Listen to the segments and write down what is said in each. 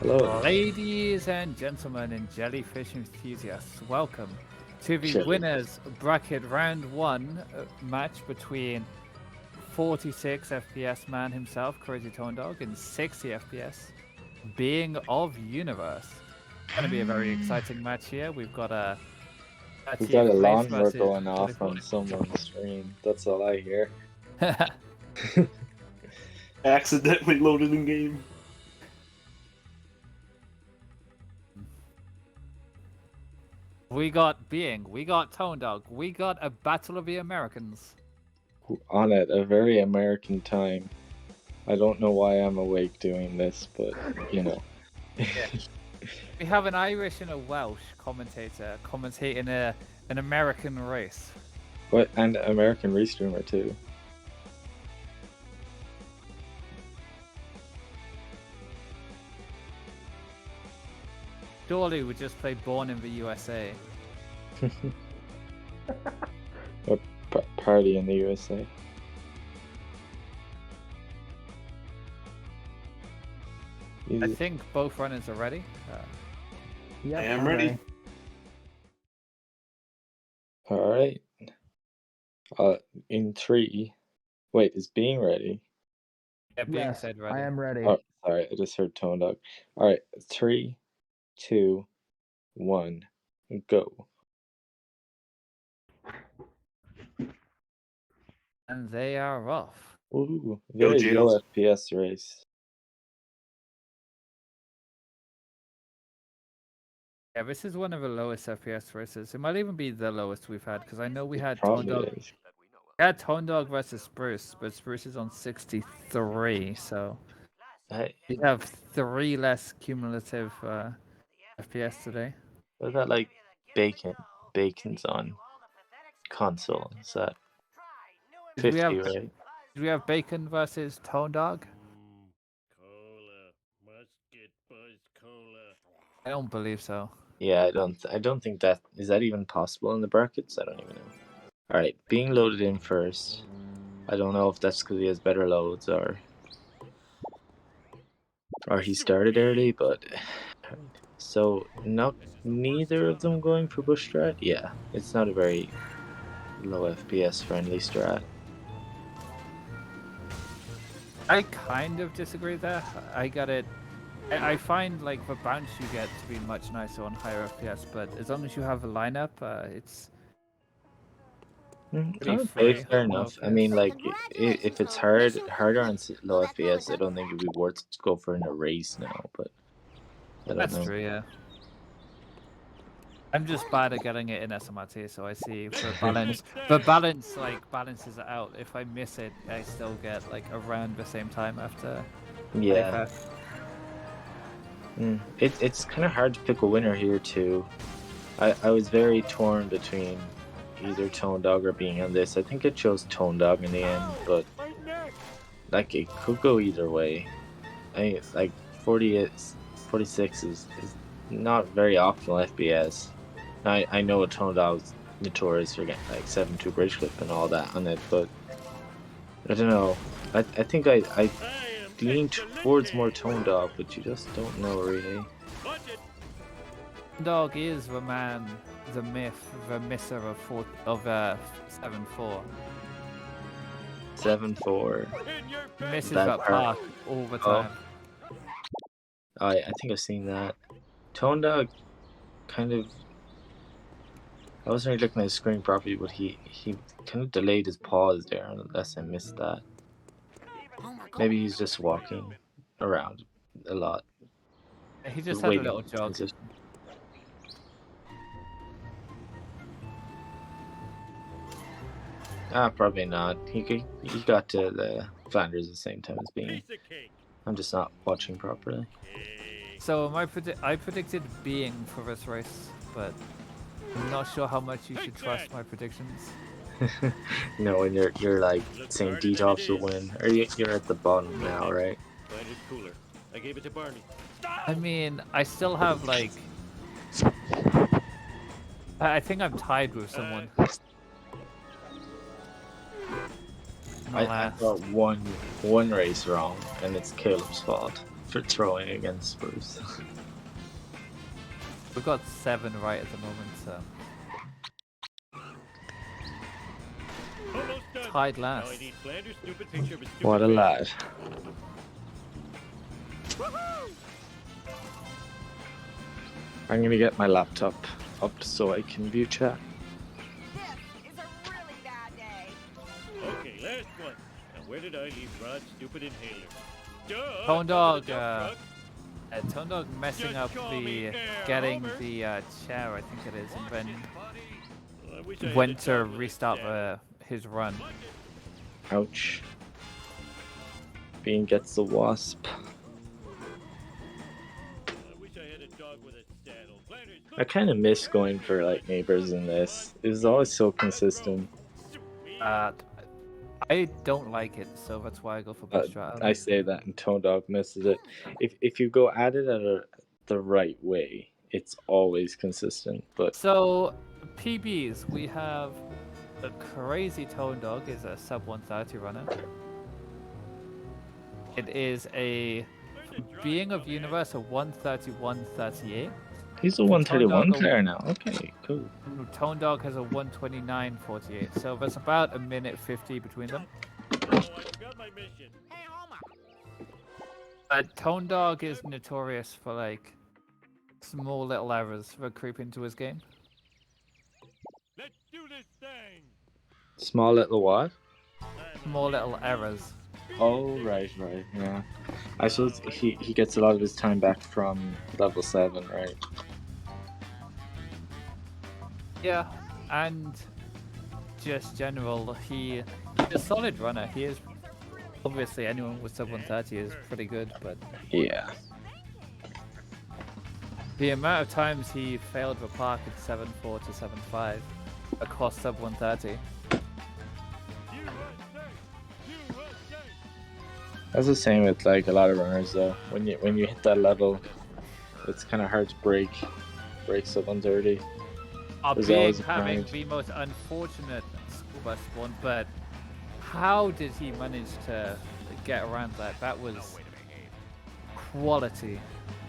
Hello. Ladies and gentlemen and jellyfish enthusiasts, welcome to the Chili. winners bracket round one match between 46 FPS man himself, crazytonedog, and 60 FPS, Being of Universe. It's going to be a very exciting match here. We've got a We got 30th a place lawnmower versus going off 44. on someone's stream. That's all I hear. Accidentally loaded in game. We got Being, we got Tone Dog, we got a Battle of the Americans. On at a very American time. I don't know why I'm awake doing this, but you know. We have an Irish and a Welsh commentator commentating an American race. What, and American restreamer too. Surely we just played Born in the USA. A party in the USA. I think both runners are ready. I am ready. All right. In 3. Wait, is Being ready? Yeah, Being said ready. I am ready. Oh, sorry, I just heard Tone Dog. All right, 3, 2, 1, go. And they are off. Ooh, very Jails. low FPS race. Yeah, this is one of the lowest FPS races. It might even be the lowest we've had because I know we had Probably Tone Dog. is. We had Tone Dog versus Spruce, but Spruce is on 63, so we have 3 less cumulative FPS today. What about like Bacon? Bacon's on console. Is that 50, right? Do we have Bacon versus Tone Dog? Cola, musket buzz cola. I don't believe so. Yeah, I don't think that is that even possible in the brackets. I don't even know. All right, Being loaded in first. I don't know if that's because he has better loads or he started early, but so neither of them going for bush strat. Yeah, it's not a very low FPS friendly strat. I kind of disagree there. I got it. I find like the bounce you get to be much nicer on higher FPS, but as long as you have a lineup, it's pretty free. Fair enough. I mean, like if it's harder on low FPS, I don't think it'd be worth to go for in a race now. But I don't That's know. true, yeah. I'm just bad at getting it in SMRT, so I see for balance. The balance balances it out. If I miss it, I still get like around the same time after. Yeah. It's kind of hard to pick a winner here too. I was very torn between either Tone Dog or Being on this. I think I chose Tone Dog in the end, but like it could go either way. I like 46 is not very optimal FPS. I know Tone Dog's notorious for getting like 7-2 bridge clip and all that on it, but I don't know. I think I lean towards more Tone Dog, but you just don't know really. Dog is the man, the myth, the misser of 7-4. 7-4. Misses That that part. park all the time. I think I've seen that. Tone Dog kind of. I wasn't really looking at the screen properly, but he kind of delayed his pause there, unless I missed that. Maybe he's just walking around a lot. He just had a little jog. Probably not. He got to the Flanders at the same time as Being. I'm just not watching properly. So I predicted Being for this race, but I'm not sure how much you should trust my predictions. No, when you're like saying Detox will win, or you're at the bottom now, right? Cooler. I gave it to Barney. I mean, I still have like. I think I'm tied with someone. I got one race wrong, and it's Caleb's fault. for throwing against Spurs. We've got 7 right at the moment, so Almost done. tied Now last. I need Flanders' stupid picture of a stupid What a fan. lad. I'm gonna get my laptop up so I can view chat. This is a really bad day. Okay, last one. Now where did I leave Rod's stupid inhaler? Duh! Tone Dog, Dump truck. Tone Dog messing Just up call me the Air getting Homer. the chair, I think it is, and then I wish I had went a to dog with a restart stab. his run. Ouch. Bean gets the wasp. I wish I had a dog with a saddle. Flanders, I look. kind of miss going for like neighbors in this. It was always so consistent. I don't like it, so that's why I go for best strat. I say that, and Tone Dog misses it. If you go at it the right way, it's always consistent. But So, PBs, we have a crazy Tone Dog is a sub 130 runner. It is a Being of Universe a 131.38. he's a Tone 131 Dog- player now. Okay, cool. Tone Dog has a 129.48. So there's about a minute 50 between them. Oh, I forgot my mission. Hey, Homer. Tone Dog is notorious for like small little errors that creep into his game. Let's do this thing. Small little what? Small little errors. Oh, right, yeah. I suppose he gets a lot of his time back from level 7, right? Yeah, and just general, he's a solid runner. He is obviously anyone with sub 130 is pretty good, but Yeah. the amount of times he failed the park at 7.4 to 7.5 across sub 130. That's the same with like a lot of runners though. When you hit that level, it's kind of hard to break sub 130. There's Being always a having grind. the most unfortunate school bus one, but how did he manage to get around that? That was quality.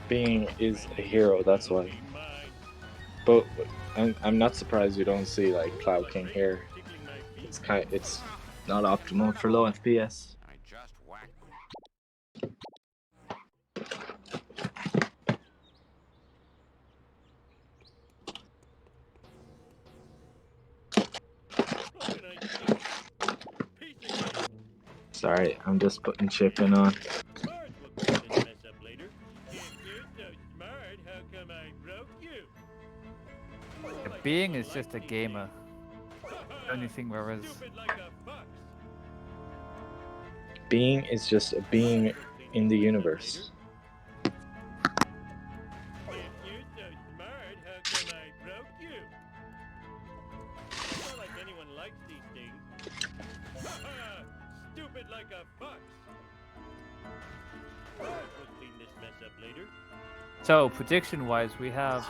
Being is a hero, that's why. But I'm not surprised we don't see like Plow King here. It's not optimal for low FPS. I just whacked. Sorry, I'm just putting chip in on. Being is just a gamer. The only thing there is. Being is just a being in the universe. Stupid like a fox. We'll clean this mess up later. So prediction-wise, we have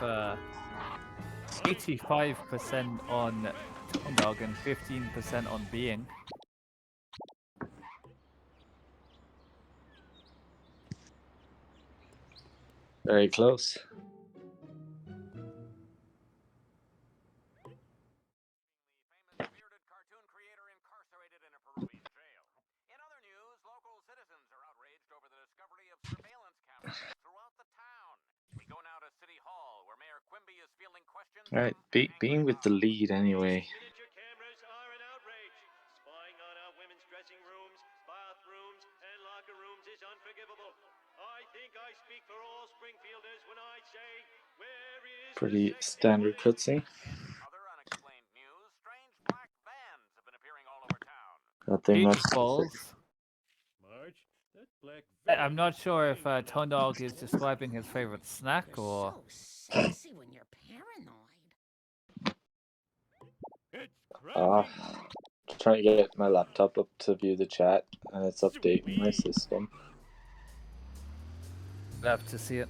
85% on Tone Dog and 15% on Being. Very close. Famous bearded cartoon creator incarcerated in a Peruvian jail. In other news, local citizens are outraged over the discovery of surveillance cameras throughout the town. We go now to City Hall, where Mayor Quimby is fielding questions. Alright, being with the lead anyway. Miniature cameras are an outrage. Spying on our women's dressing rooms, bathrooms, and locker rooms is unforgivable. I think I speak for all Springfielders when I say, where is Pretty the sex standard evidence? cutscene. Other unexplained news, strange black vans have been appearing all over town. Nothing much Beach to say. balls. Marge, that black I'm not sure if Tone Dog is describing his favorite snack or. So sexy when you're paranoid. It's Ah, crazy. trying to get my laptop up to view the chat, and it's updating my system. Love to see it.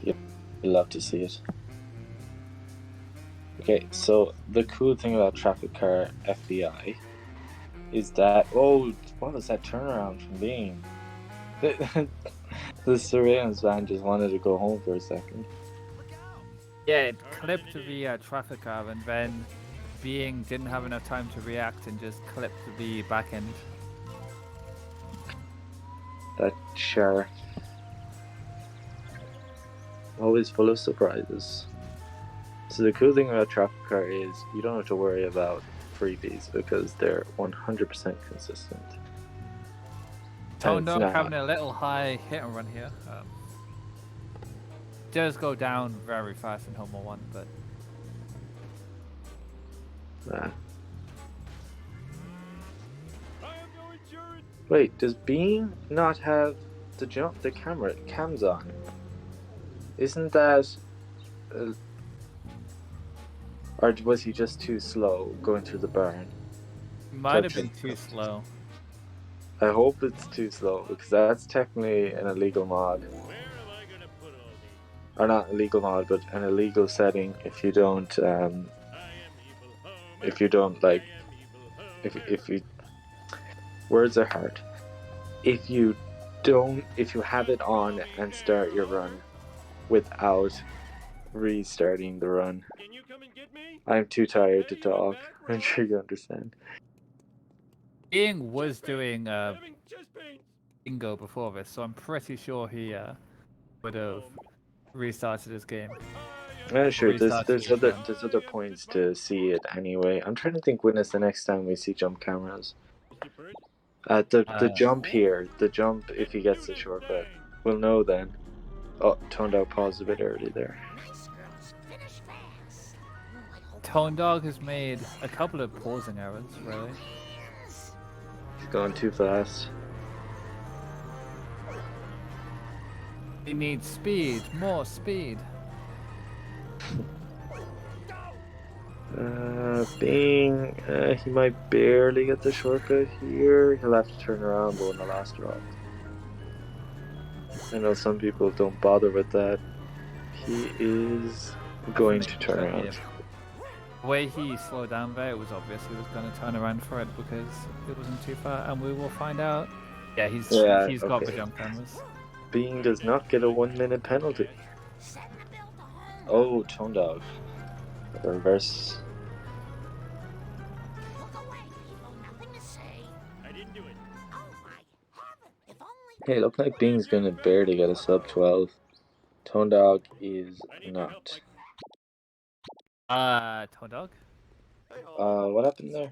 I'd love to see it. Okay, so the cool thing about Traffic Car FBI is that what was that turnaround from Being? The surveillance van just wanted to go home for a second. Yeah, it clipped the traffic car, and then Being didn't have enough time to react and just clipped the back end. That sheriff. Always full of surprises. So the cool thing about traffic car is you don't have to worry about freebies because they're 100% consistent. Tone Dog having a little high hit and run here. Does go down very fast in Homo 1, but... Wait, does Being not have the cams on? Isn't that... or was he just too slow going through the barn? Might have been too slow. I hope it's too slow, because that's technically an illegal mod. Or not illegal mod, but an illegal setting if you don't, like, if you, words are hard. If you have it on and start your run without restarting the run. I'm too tired to talk. I'm sure you understand. Being was doing bingo before this, so I'm pretty sure he would have restarted his game. Yeah, sure. There's other points to see it anyway. I'm trying to think when is the next time we see jump cameras. The jump here, the jump if he gets the shortcut, we'll know then. Oh, toned out pause a bit early there. Tone Dog has made a couple of pausing errors, really. He's going too fast. He needs speed, more speed. Being, he might barely get the shortcut here. He'll have to turn around though in the last drop. I know some people don't bother with that. He is going to turn around. The way he slowed down there, it was obvious he was going to turn around for it because it wasn't too far, and we will find out. Yeah, he's got the jump cameras. Being does not get a 1 minute penalty. Oh, Tone Dog. Reverse. Hey, look like Being's gonna barely get a sub 12. Tone Dog is not. Tone Dog? What happened there?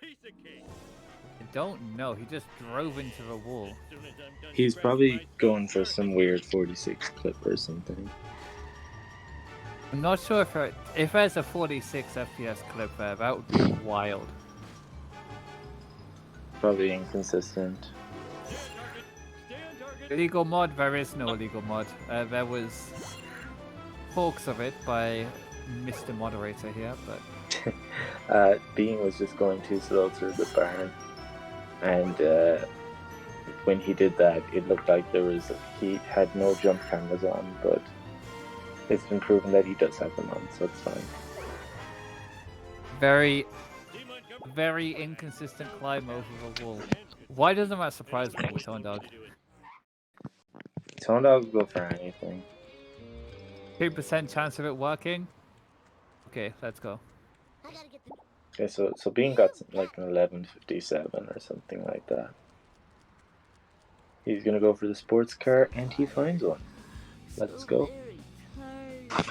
I don't know, he just drove into the wall. He's probably going for some weird 46 clip or something. I'm not sure if there's a 46 FPS clip there, that would be wild. Probably inconsistent. Illegal mod? There is no illegal mod. There was talks of it by Mr. Moderator here, but... Being was just going too slow through the barn. And when he did that, it looked like he had no jump cameras on, but it's been proven that he does have them on, so it's fine. Very, very inconsistent climb over the wall. Why doesn't that surprise me with Tone Dog? Tone Dog will go for anything. 2% chance of it working? Okay, let's go. Okay, so Being got like an 1157 or something like that. He's gonna go for the sports car, and he finds one. Let's go. I'll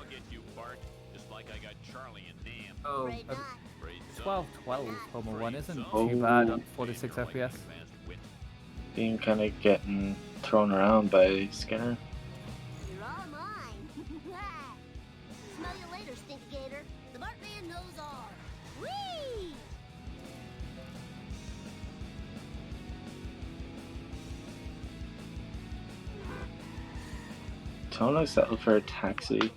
get you, Bart, just like I got Charlie and Dan. Oh, 12-12 Homo 1 isn't too bad on 46 FPS. Being kind of getting thrown around by Skinner. You're all mine. Smell you later, Stinky Gator. The Bartman knows all. Whee! Tone Dog settled for a taxi.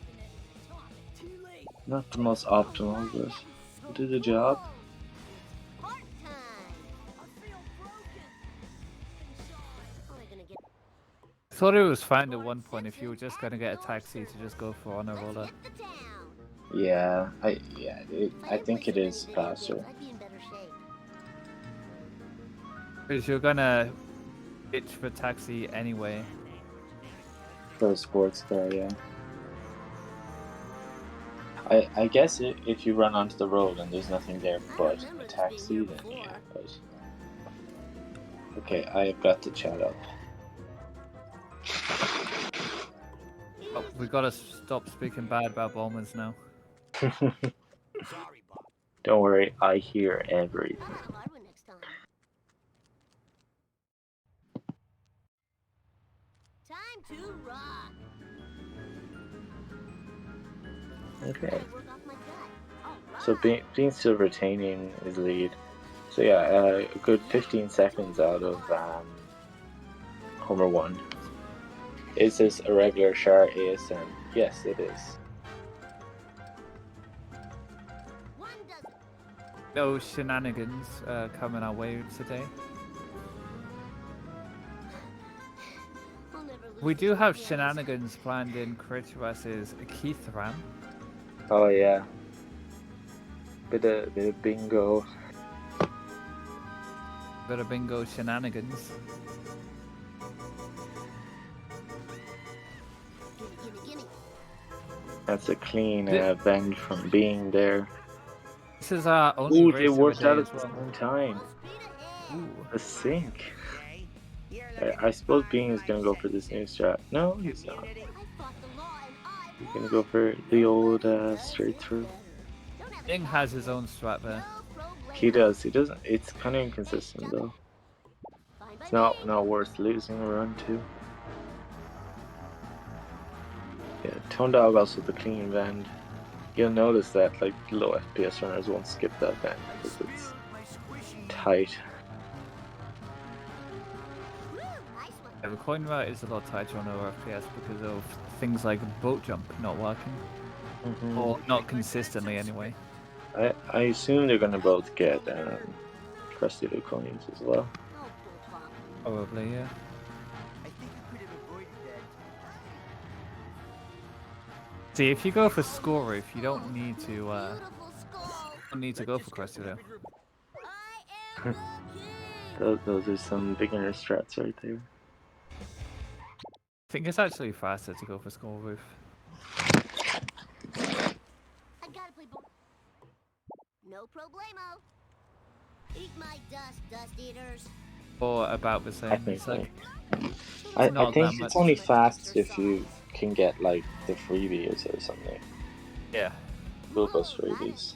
Not the most optimal, but will do the job. Part time. I feel broken. Only gonna get Thought it was fine at one point if you were just gonna get a taxi to just go for on a roller. the town. Yeah, I think it is faster. I'd be in better shape. Because you're gonna pitch for taxi anyway. For a sports car, yeah. I guess if you run onto the road and there's nothing there but a taxi, then yeah. But... Okay, I've got to chat up. Oh, we gotta stop speaking bad about Bowman's now. Don't worry, I hear everything. Time to rock. Okay. Work off my gut. So being still retaining his lead. So yeah, a good 15 seconds out of Homer 1. Is this a regular Char ASM? Yes, it is. No shenanigans coming our way today. We do have shenanigans planned in Crit vs. Keith Ram. Oh yeah. Bit of bingo. Bit of bingo shenanigans. That's a clean bend from being there. This is our only Ooh, race they of the worked day out as at the well. same time. Ooh. A sync. I suppose Being is gonna go for this new strat. No, he's not. He's gonna go for the old straight through. Bing has his own strat there. He does. He doesn't. It's kind of inconsistent though. It's not worth losing a run to. Yeah, Tone Dog also the clean bend. You'll notice that like low FPS runners won't skip that bend because it's tight. Yeah, the coin route is a lot tighter on our FPS because of things like boat jump not working. Or not consistently anyway. I assume they're gonna both get crusty little coins as well. Probably, yeah. See, if you go for score roof, you don't need to go for crusty though. Those are some beginner strats right there. I think it's actually faster to go for score roof. I gotta play ball. No problemo. Eat my dust eaters. Or about the same. It's like, I not think that it's much. only fast if you can get like the freebies or something. Yeah. Lucas freebies.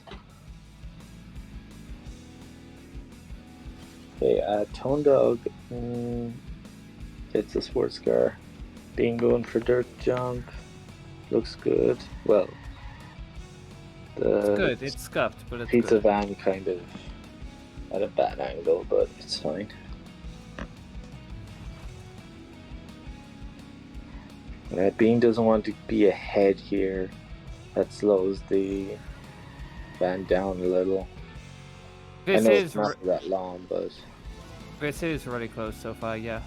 Okay, Tone Dog gets a sports car. Being going for dirt jump. Looks good. Well, It's good, it's scuffed, but it's pizza good. van kind of at a bad angle, but it's fine. Bean doesn't want to be ahead here. That slows the van down a little. I know it's not that long, but this is really close so far. Yeah.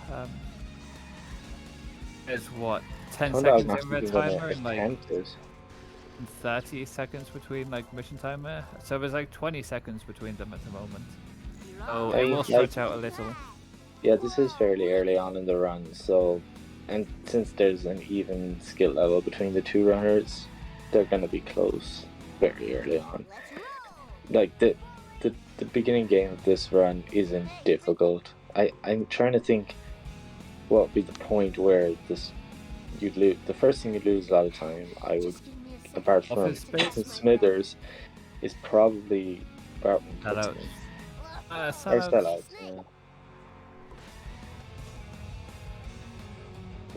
There's what 10 Tone Dog seconds must in be red gonna timer and like attempt it. 30 seconds between like mission timer. So there's like 20 seconds between them at the moment. So it will stretch out a little. Yeah, this is fairly early on in the run, so and since there's an even skill level between the two runners, they're gonna be close very early on. Like the beginning game of this run isn't difficult. I'm trying to think what would be the point where you'd lose. The first thing you'd lose a lot of time, I would, apart from Smithers, is probably Barton. Or sellouts, yeah.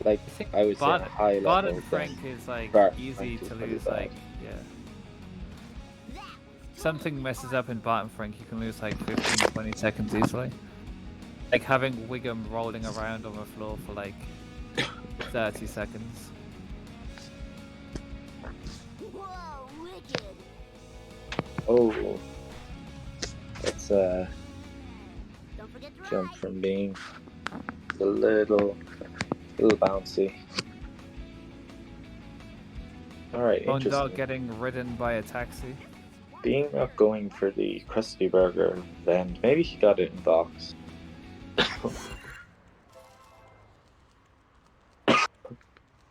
Like I would say high level. Barton Frank is like easy to lose, like something messes up in Barton Frank, you can lose like 15-20 seconds easily. Like having Wiggum rolling around on the floor for like 30 seconds. Whoa, wicked. Oh, that's Don't forget to jump ride. from being a little bouncy. Alright, Tone interesting. Dog getting ridden by a taxi. Being not going for the crusty burger, then maybe he got it in box.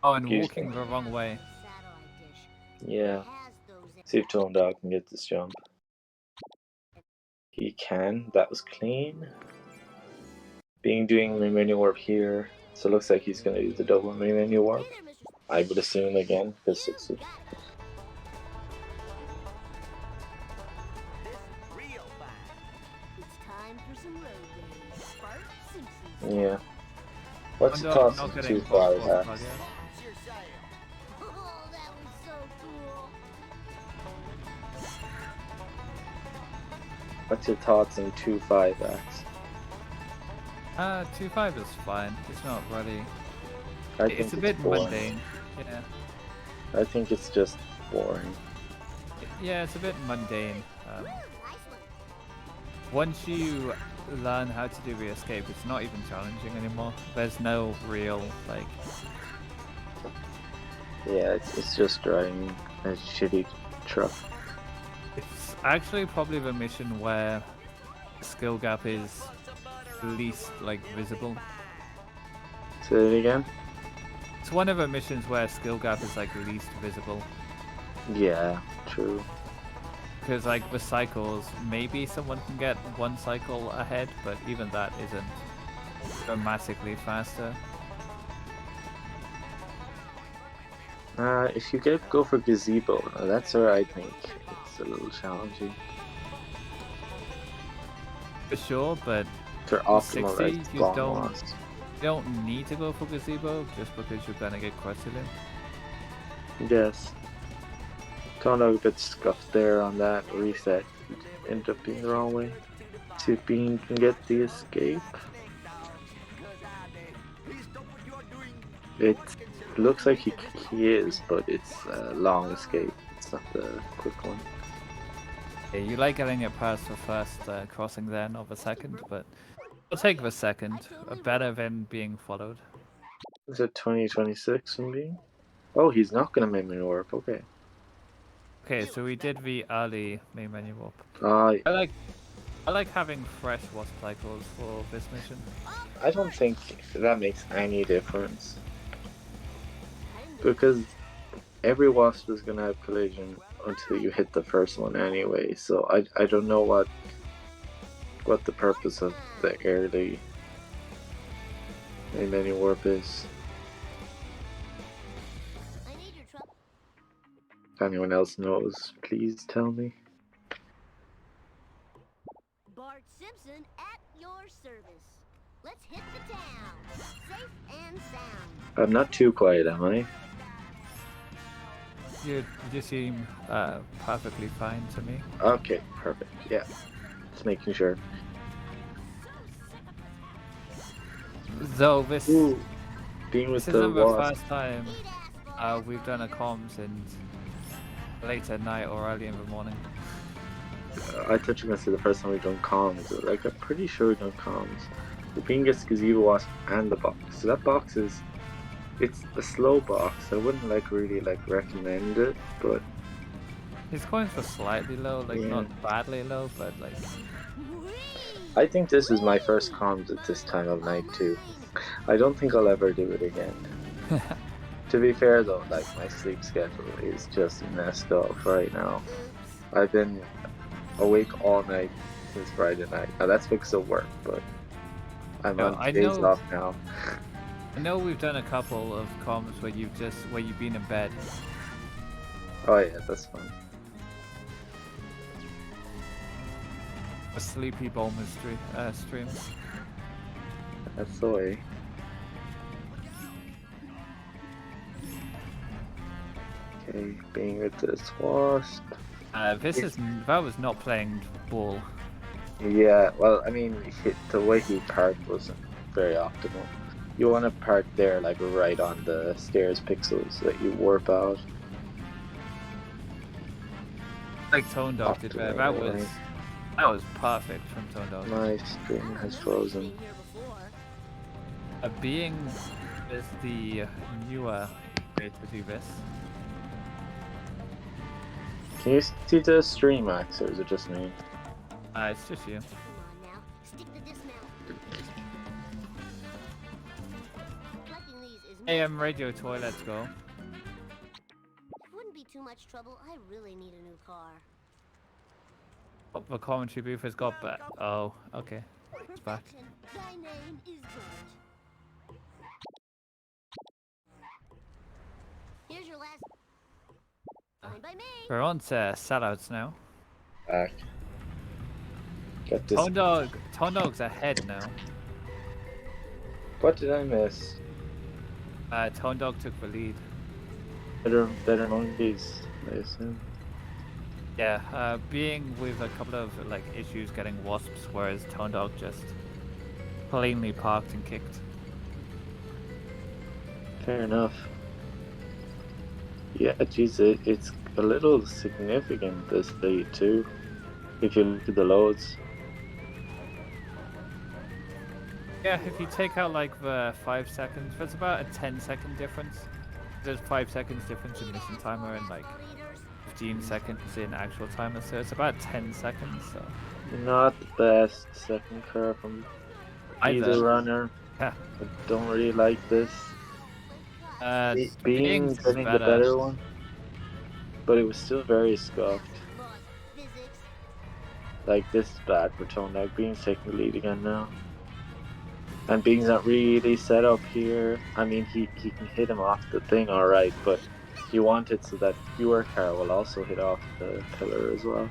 Oh, and Excuse walking me. the wrong way. Satellite dish. Yeah. Has those See if Tone Dog can get this jump. He can. That was clean. Being doing the menu warp here. So it looks like he's going to use the double menu warp. Hey there, Mr. I would assume again, because You it's. got it. Real fine. It's time for some road games. Bart Simpson. Yeah. What's the I'm cost not of getting 2 both fire balls, hacks? yeah. It's your sale. Oh, that was so cool. What's your thoughts on 2 5 hacks? 2-5 is fine. It's not really. I It's think a it's bit boring. mundane. Yeah. I think it's just boring. Yeah, it's a bit mundane. Ooh, nice one. Once you learn how to do the escape, it's not even challenging anymore. There's no real, like, Yeah, it's just driving a shitty truck. it's actually probably the mission where skill gap is least, like, visible. Say it again? It's one of the missions where skill gap is, like, least visible. Yeah, true. Because, like, the cycles, maybe someone can get one cycle ahead, but even that isn't dramatically faster. If you go for gazebo, that's where I think it's a little challenging. For sure, but For optimal 60, like you long don't- lost. you don't need to go for gazebo just because you're gonna get Quetzalcoatl. Yes. Kind of a bit scuffed there on that reset. Ended up being the wrong way. See if Bean can get the escape. It looks like he is, but it's a long escape. It's not the quick one. Yeah, you like getting it past the first crossing there, not the second, but we'll take the second. Better than being followed. Is it 2026 from Bean? Oh, he's not gonna make me warp. Okay. Okay, so we did the early main menu warp. I I like having fresh wasp cycles for this mission. I don't think that makes any difference because every wasp is gonna have collision until you hit the first one anyway. So I don't know what the purpose of the early main menu warp is. I need your trouble. If anyone else knows, please tell me. Bart Simpson at your service. Let's hit the town. Safe and sound. I'm not too quiet, am I? You seem perfectly fine to me. Okay, perfect. Yeah, just making sure. Though this Ooh, being with this the isn't the wasp. first time Eat ass, Bart. we've done a comms in late at night or early in the morning. I thought you were gonna say the first time we've done comms. Like I'm pretty sure we've done comms. The Bean gets gazebo wasp and the box. So that box it's a slow box. I wouldn't really recommend it, but His coins were slightly low, like Yeah. not badly low, but like Whee! I think this is my first comms at this time of night too. I don't think I'll ever do it again. To be fair though, like my sleep schedule is just messed up right now. I've been awake all night since Friday night. Now that's because of work, but I'm Yeah, on I days know- off now. I know we've done a couple of comms where you've been in bed. Oh yeah, that's fun. A sleepy Bulmer streams. That's the way. Okay, being with this wasp. That was not playing ball. Yeah, well, I mean, the way he parked wasn't very optimal. You want to park there, like right on the stairs pixels so that you warp out. Like Tone Dog did there. That was perfect from Tone Dog. My stream has frozen. Been here before. Being is the newer way to do this. Can you see the stream, Max, or is it just me? It's just you. Come on now. Stick the dismount. AM radio toy, let's go. Wouldn't be too much trouble. I really need a new car. Oh, the commentary booth has got back. Oh, okay. It's back. Perfection. Thy name is George. Here's your last. Fine by me. We're on to sellouts now. Back. Got this. Tone Dog's ahead now. What did I miss? Tone Dog took the lead. Better monkeys, I assume. Yeah, being with a couple of like issues getting wasps, whereas Tone Dog just plainly parked and kicked. Fair enough. Yeah, geez, it's a little significant, this lead too, if you look at the loads. Yeah, if you take out like the 5 seconds, there's about a 10-second difference. There's 5 seconds difference in mission timer and like 15 seconds in actual timer, so it's about 10 seconds. So. Not the best second car from either runner. Yeah. I don't really like this. Being getting the better one, but it was still very scuffed. Like, this is bad for Tone Dog. Being's taking the lead again now. And Being's not really set up here. I mean, he can hit him off the thing alright, but you want it so that your car will also hit off the pillar as well.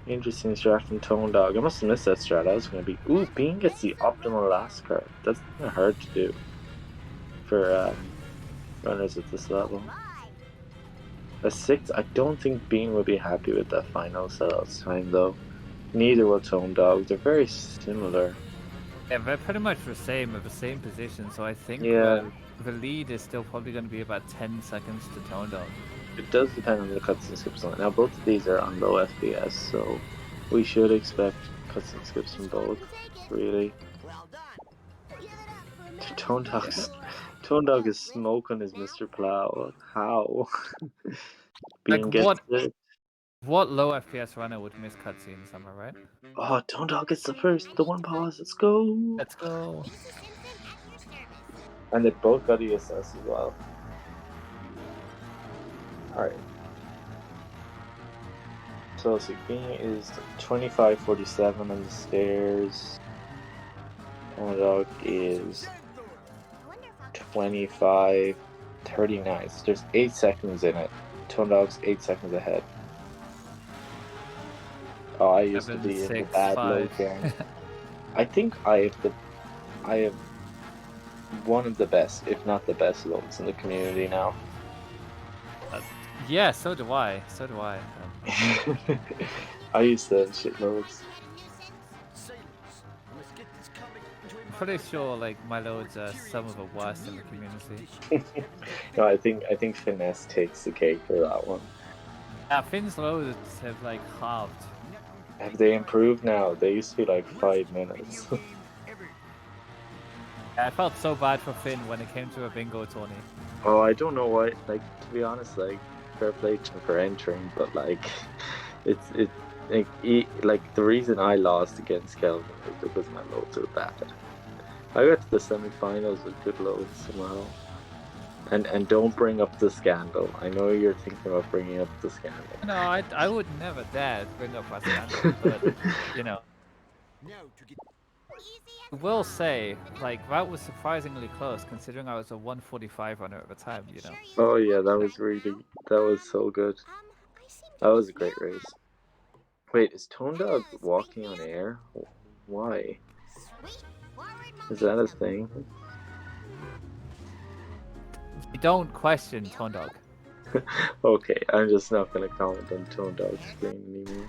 Interesting strat from Tone Dog. I must have missed that strat. I was going to be... Ooh, Being gets the optimal last car. That's kind of hard to do for runners at this level. A 6, I don't think Being would be happy with that final sellouts time though. Neither will Tone Dog. They're very similar. Yeah, they're pretty much the same, at the same position, so I think Yeah. the lead is still probably going to be about 10 seconds to Tone Dog. It does depend on the cuts and skips on it. Now both of these are on low FPS, so we should expect cuts and skips from both, really. Tone Dog is smoking his Mr. Plow. How? Being Like, gets it. what low FPS runner would miss cutscenes, am I right? Oh, Tone Dog gets the first, the one pause, let's go! Let's go! And they both got ESS as well. Alright. So Being is 25:47 on the stairs. Tone Dog is 25:39. So there's 8 seconds in it. Tone Dog's 8 seconds ahead. Oh, I used to be in the bad load gang. I think I have one of the best, if not the best, loads in the community now. Yeah, so do I. So do I. I used to have shit loads. I'm pretty sure like my loads are some of the worst in the community. No, I think Finesse takes the cake for that one. Yeah, Finn's loads have like halved. Have they improved now? They used to be like 5 minutes. I felt so bad for Finn when it came to a bingo tourney. Oh, I don't know why. Like, to be honest, like, fair play to him for entering, but like, like the reason I lost against Kelvin is because my loads are bad. I got to the semi-finals with good loads somehow. And don't bring up the scandal. I know you're thinking about bringing up the scandal. No, I would never dare bring up a scandal, but you know. I will say, like, that was surprisingly close considering I was a 145 runner at the time, you know. Oh yeah, that was so good. That was a great race. Wait, is Tone Dog walking on air? Why? Is that a thing? You don't question Tone Dog. Okay, I'm just not gonna comment on Tone Dog's screen anymore.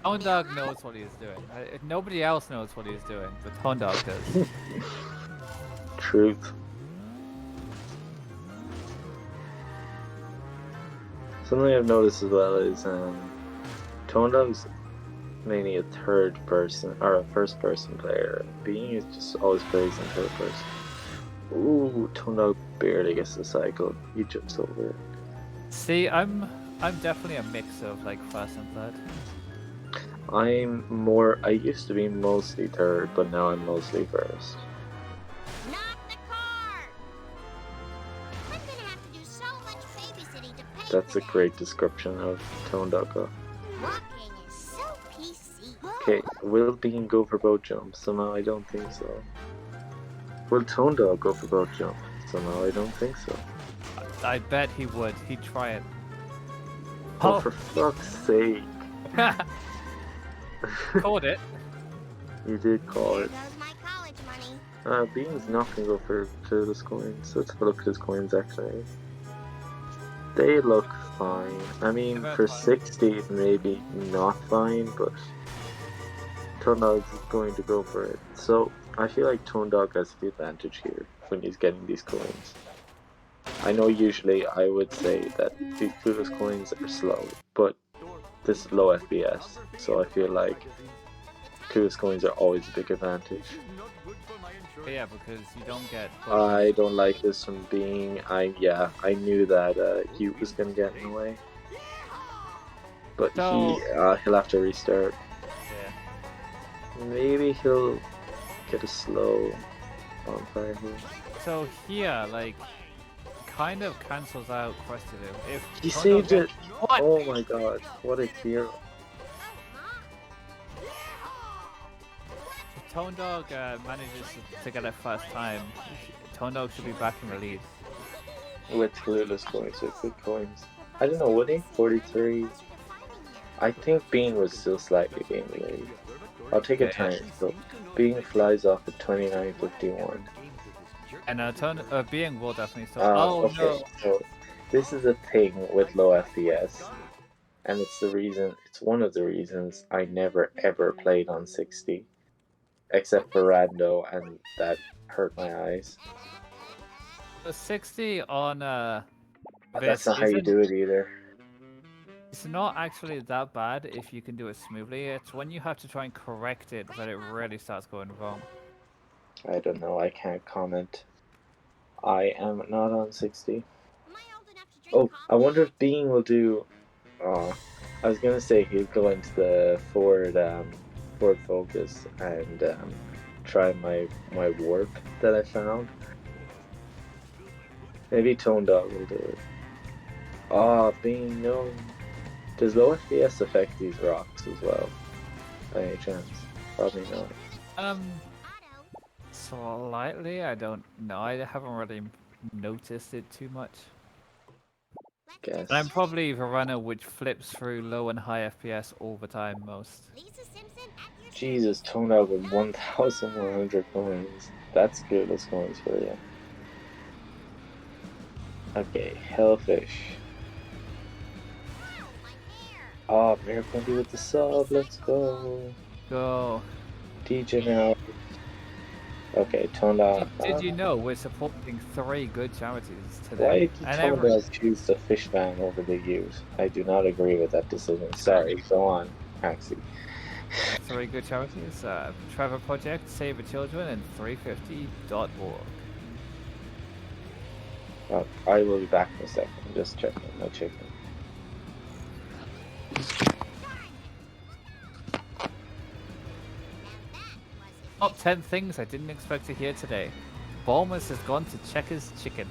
Tone Dog knows what he is doing. Nobody else knows what he is doing, but Tone Dog does. Truth. Something I've noticed as well is Tone Dog's mainly a third person or a first person player. Being is just always plays in third person. Ooh, Tone Dog barely gets the cycle. He jumps over it. See, I'm definitely a mix of like first and third. I used to be mostly third, but now I'm mostly first. Not the car! I'm gonna have to do so much babysitting to pay That's for a that. great description of Tone Dog. Walking is so PC. Okay, will Bean go for both jumps? Somehow I don't think so. Will Tone Dog go for both jumps? Somehow I don't think so. I bet he would. He'd try it. Oh, for fuck's sake. Called it. You did call There it. goes my college money. Bean's not gonna go for clueless coins. Let's have a look at his coins actually. They look fine. I mean, About for fine. 60, maybe not fine, but Tone Dog's going to go for it. So, I feel like Tone Dog has the advantage here when he's getting these coins. I know usually I would say that the clueless coins are slow, but this is low FPS, so I feel like clueless coins are always a big advantage. But yeah, because you don't get. I don't like this from Being. I knew that Hugh was gonna get in the way, but So- he'll have to restart. Yeah. Maybe he'll get a slow bonfire here. So here, like, kind of cancels out Quest to do. If He Tone saved Dog it. What? Oh my god, what a hero! If Tone Dog manages to get it first time, Tone Dog should be back in the lead. With clueless coins, with good coins. I don't know, would he? 43. I think Bean was still slightly being the lead. I'll take a Yeah, time. So Bean flies off at 29.51. And Being will definitely still. Okay, No! so this is a thing with low FPS, and it's one of the reasons I never ever played on 60, except for Rando, and that hurt my eyes. The 60 on That's not how you do it either. It's not actually that bad if you can do it smoothly. It's when you have to try and correct it that it really starts going wrong. I don't know, I can't comment. I am not on 60. Am I old enough to drink Oh, I coffee? wonder if Bean will do. I was gonna say he'd go into the Ford Focus and try my warp that I found. Maybe Tone Dog will do it. Bean, no. Does low FPS affect these rocks as well? By any chance? Probably not. Otto, Slightly. I don't know. I haven't really noticed it too much. let's Guess. And I'm probably the runner which flips through low and high FPS all the time most. Lisa Simpson at your Jesus, Tone Dog with 1,100 coins. That's good as coins for you. Okay, Hellfish. Wow, my hair. Oh, Miracle with the sub, let's go. Go. DJ now. Okay, Tone Dog. Did you know we're supporting 3 good charities Why today? did And Tone every- Dog choose the fish ban over the ute? I do not agree with that decision. Sorry, go on, Axie. 3 good charities: Trevor Project, Save the Children, and 350.org. I will be back in a second. I'm just checking my chicken. Top 10 things I didn't expect to hear today. Balmus has gone to check his chicken.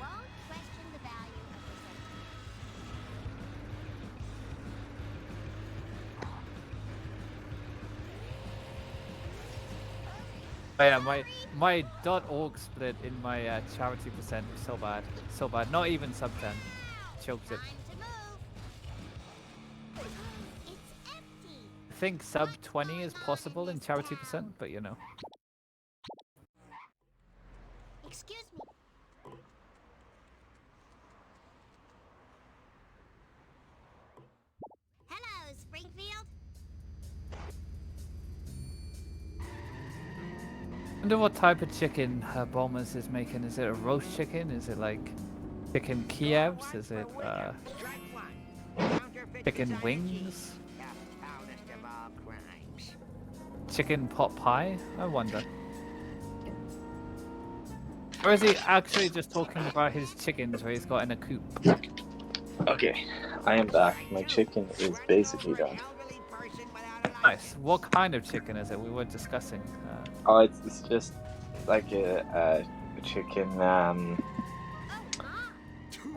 I won't question the value of Oh yeah, my .org split in my charity percent was so bad. So bad. Not even sub 10. Choked it. time to move. It's empty. I think sub 20 is possible in charity percent, but you know. Excuse me. Hello, Springfield. Wonder what type of chicken Balmus is making. Is it a roast chicken? Is it like chicken Kievs? Is it chicken wings? Chicken pot pie? I wonder. Or is he actually just talking about his chickens where he's got in a coop? Okay, I am back. My chicken is basically done. Nice. What kind of chicken is it? We were discussing. Oh, it's just like a chicken.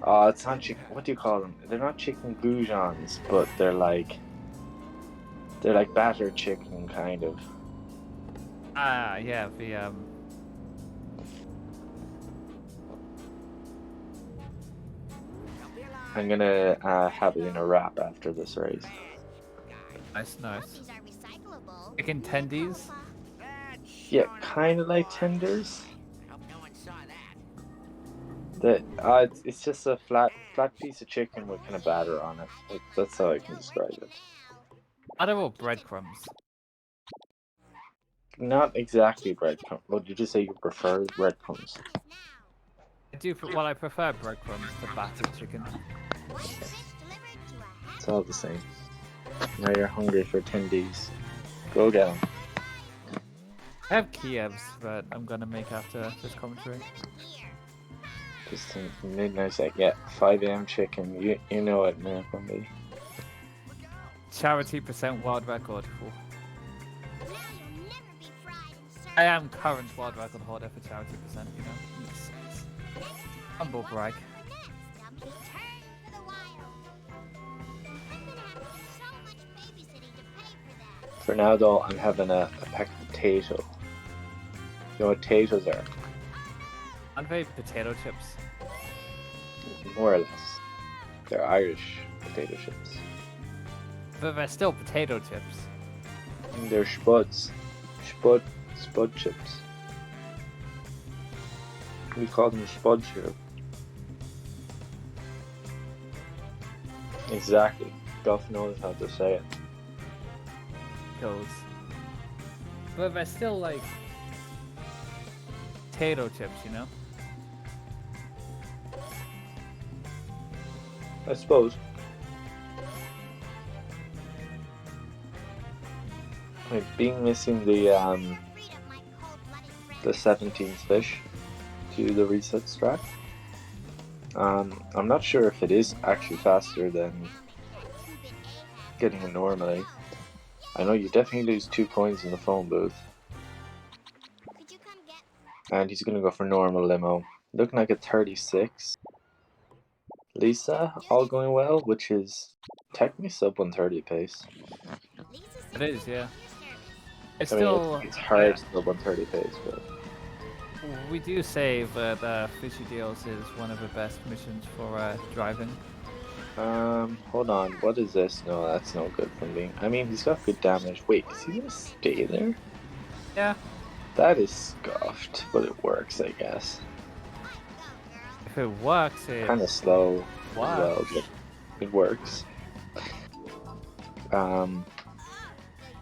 Oh, it's not chicken. What do you call them? They're not chicken goujons, but they're like battered chicken, kind of. Yeah, the I'm gonna have it in a wrap after this race. nice. Puppies are recyclable. Chicken tendies. Yeah, kind of like tenders. I hope no one saw that. It's just a flat piece of chicken with kind of batter on it. That's how I can describe it. Butter or breadcrumbs? Not exactly breadcrumbs. What did you say you prefer breadcrumbs? Well, I prefer breadcrumbs to battered chicken. It's all the same. Now you're hungry for tendies. Go get them. I have Kievs that I'm gonna make after this commentary. Just in midnight, like, yeah, 5 a.m. chicken. You know it, man, from me. Charity % world record. Ooh. I am current world record holder for charity %, you know. It's humble brag. For now, though, I'm having a pack of potatoes. You know what potatoes are? Aren't they potato chips? More or less. They're Irish potato chips. But they're still potato chips. And they're spuds. Spud chips. We call them spuds here. Exactly. Duff knows how to say it. Goes. But they're still like potato chips, you know? I suppose. Like being missing the 17th fish to the reset strat. I'm not sure if it is actually faster than getting it normally. I know you definitely lose 2 coins in the phone booth. And he's gonna go for normal limo. Looking like a 36. Lisa, all going well, which is technically sub 130 pace. It is, yeah. It's I mean, still. it's hard sub 130 pace, but We do say that Fishy Deals is one of the best missions for driving. hold on, what is this? No, that's no good for me. I mean, he's got good damage. Wait, is he gonna stay there? Yeah. That is scuffed, but it works, I guess. If it works, it Kind of slow as Wow. well, but it works.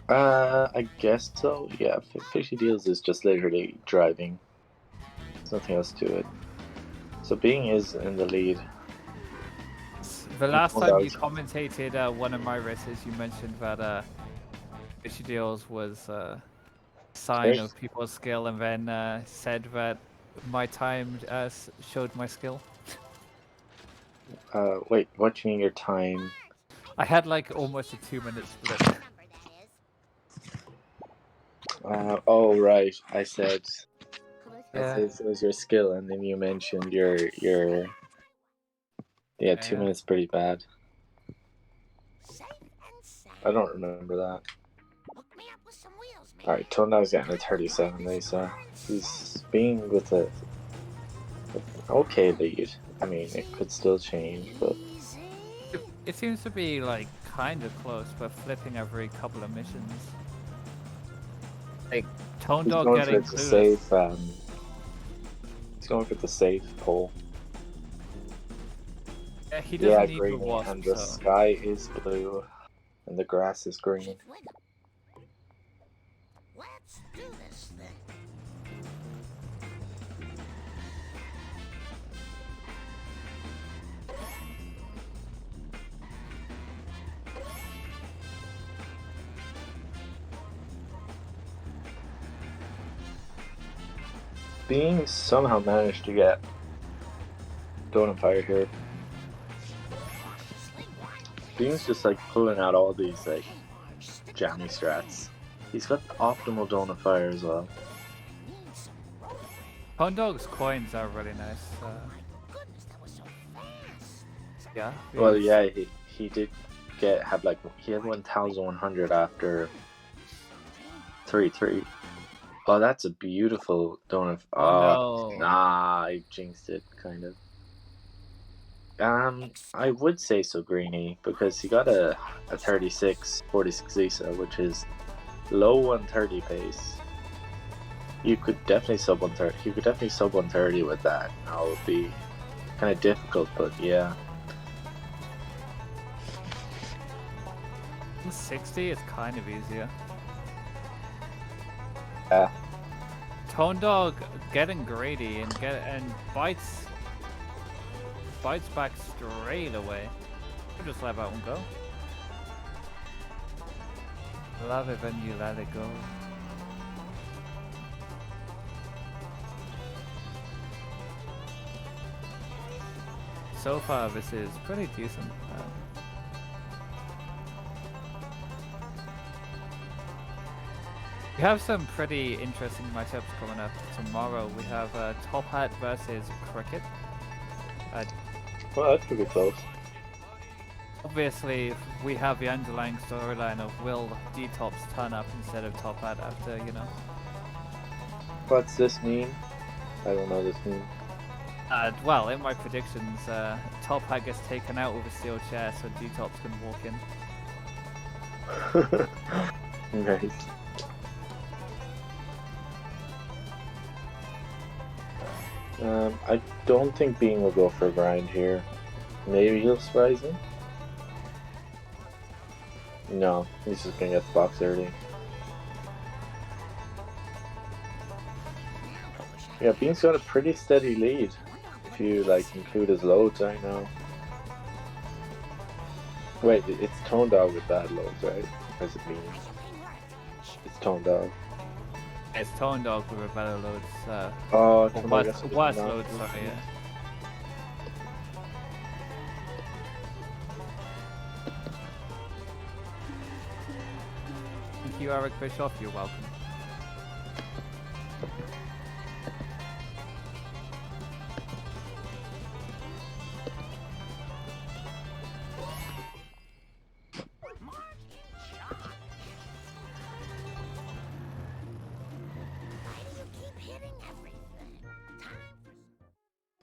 I guess so. Yeah, Fishy Deals is just literally driving. There's nothing else to it. So Bing is in the lead. The last Oh, time that you was- commentated one of my races, you mentioned that Fishy Deals was a sign There's- of people's skill, and then said that my time showed my skill. Wait, what do you mean your time? I had like almost a 2-minute split. Oh right, I said Yeah. it was your skill, and then you mentioned your yeah, 2 Yeah. minutes pretty bad. I don't remember that. Alright, Tonedog's getting a 37, Lisa. He's being with a okay lead. I mean, it could still change, but It seems to be like kind of close, but flipping every couple of missions. Like Tone he's Dog going getting for the clueless. safe. He's going for the safe pull. Yeah, he doesn't Yeah, need the green, wasp, and the so. sky is blue, and the grass is green. Let's do this thing. Being somehow managed to get going on fire here. Being's just like pulling out all these like jammy strats. He's got optimal donut fire as well. Tone Dog's coins are really nice. Yeah. Well, he's- yeah, he did have like he had 1,100 after 3-3. Oh, that's a beautiful donut. Oh, no. Nah, I jinxed it kind of. I would say so, Greeny, because he got a 36, 46 Lisa, which is low 130 pace. You could definitely sub 130. You could definitely sub 130 with that. Now it would be kind of difficult, but yeah. 60 is kind of easier. Yeah. Tone Dog getting greedy and bites back straight away. I'll just let that one go. Love it when you let it go. So far, this is pretty decent. We have some pretty interesting matchups coming up tomorrow. We have Top Hat versus Cricket. Well, that's pretty close. Obviously, we have the underlying storyline of will D-Tops turn up instead of Top Hat after, you know. What's this mean? I don't know this mean. Well, in my predictions, Top Hat gets taken out with a steel chair so D-Tops can walk in. Nice. I don't think Being will go for a grind here. Maybe he'll surprise him. No, he's just gonna get the box early. Yeah, Bean's got a pretty steady lead. If you like include his loads right now. Wait, it's Tone Dog with bad loads, right? Or is it Bean? It's Tone Dog. It's Tone Dog with a better loads. Oh, Worse loads, sorry, yeah. Thank you, Eric Bischoff. You're welcome.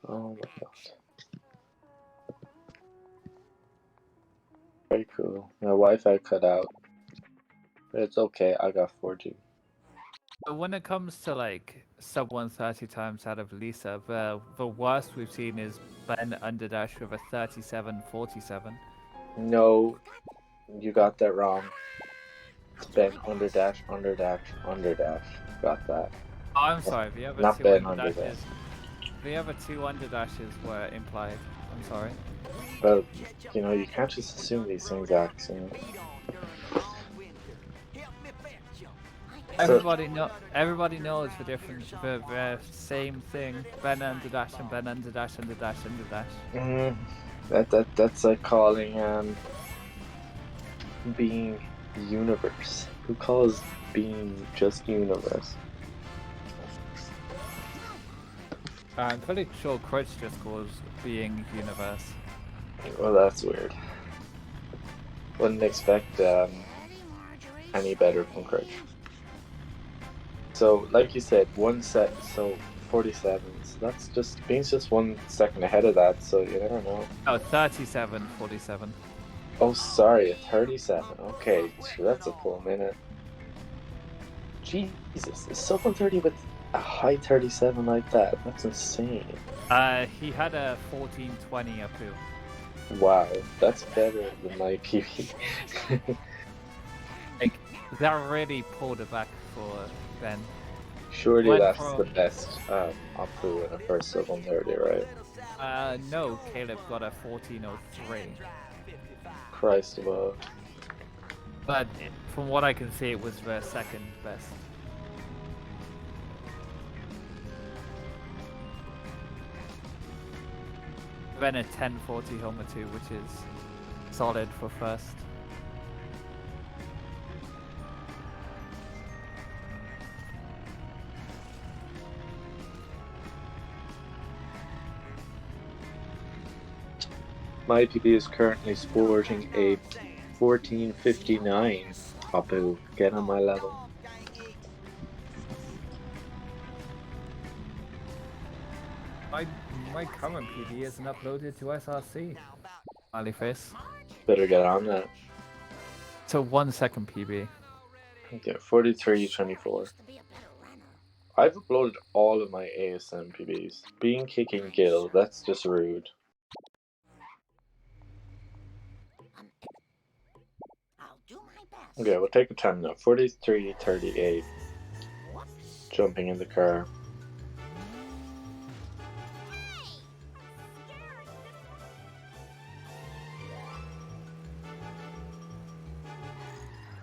Oh my god. Very cool. My Wi-Fi cut out. But it's okay, I got 4G. But when it comes to like sub 130 times out of Lisa, the worst we've seen is Ben Underdash with a 37-47. No, you got that wrong. It's Ben underdash, underdash, underdash. Got that. Oh, I'm sorry, the other Not two Ben underdashes. underdash. The other two underdashes were implied. I'm sorry. But, you know, you can't just assume these things, Axe, you know. Everybody knows the difference. The same thing. Ben Underdash and Ben Underdash, Underdash, Underdash. That's like calling Being Universe. Who calls Being just Universe? I'm pretty sure Crutch just calls Being Universe. Well, that's weird. Wouldn't expect any better from Crutch. So, like you said, one set, so 47. So that's just, Being's just 1 second ahead of that, so you never know. Oh, 37-47. Oh, sorry, a 37. Okay, so that's a full minute. Jesus, is sub 130 with a high 37 like that? That's insane. He had a 14-20 up to. Wow, that's better than my PB. Like, that really pulled it back for Ben. Surely Went that's from- the best up to in a first sub 130, right? No, Caleb got a 14-03. Christ above. But from what I can see, it was the second best. Then a 10-40 Homer 2, which is solid for first. My PB is currently sporting a 14:59. Apu, get on my level. My current PB isn't uploaded to SRC. Smiley face. Better get on that. So 1 second PB. Okay, 43:24. I've uploaded all of my ASM PBs. Being kicking Gil, that's just rude. I'll do my best. Okay, we'll take a time now. 43:38. Jumping in the car.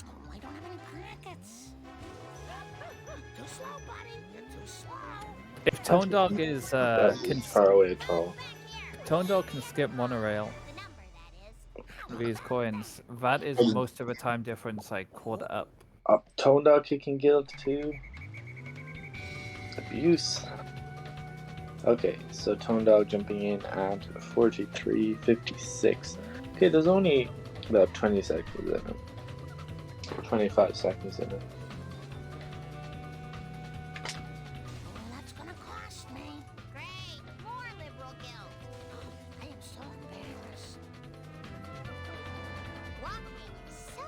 Oh, I don't have any packets. Too slow, buddy. You're too slow. If Tone Dog is That's far away at all. Tone Dog can skip monorail The number, that is. with these coins, that is most of the time difference like quarter up. Up Tone Dog kicking Gil too. Abuse. Okay, so Tone Dog jumping in at 43:56. Okay, there's only about 20 seconds in it. 25 seconds in it. Oh, that's gonna cost me. Great, more liberal guilt. I am so embarrassed. Welcoming is so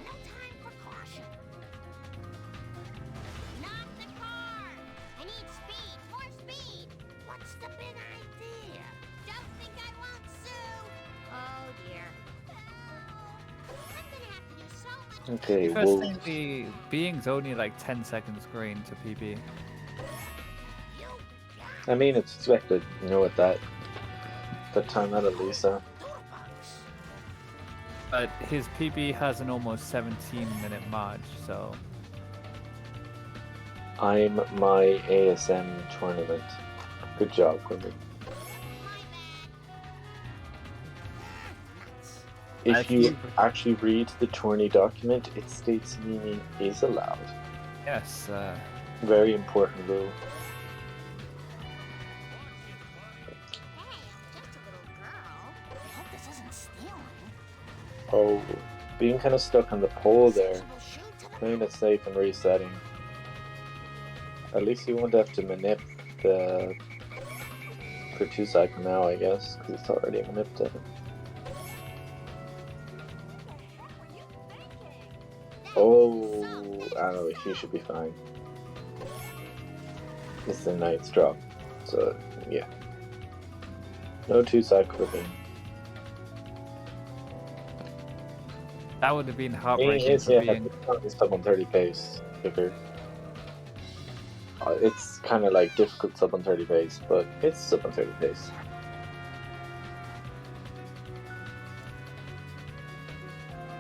No time for caution. Knock the car. I need speed, more speed. What's the big idea? Don't think I won't sue. Oh dear. I'm gonna have to do so much. Okay, Because well, the being's only like 10 seconds green to PB. I mean, it's expected, you know, at that time out of Lisa. But his PB has an almost 17-minute march, so I'm my ASM tournament. Good job, Quimby. If you actually read the tourney document, it states memeing is allowed. yes, Very important rule. Hey, I'm just a little girl. I hope this isn't stealing. Oh, being kind of stuck on the pole there. Sensible shoe to the Playing it safe and resetting. At least you won't have to manip the for 2 cycle now, I guess, because it's already manipped it. Oh, I don't know, he should be fine. It's the Knight's drop, so yeah. No 2 cycle clipping. that would have been Being heartbreaking is, for yeah, being. it's sub 130 pace kicker. It's kind of like difficult sub 130 pace, but it's sub 130 pace.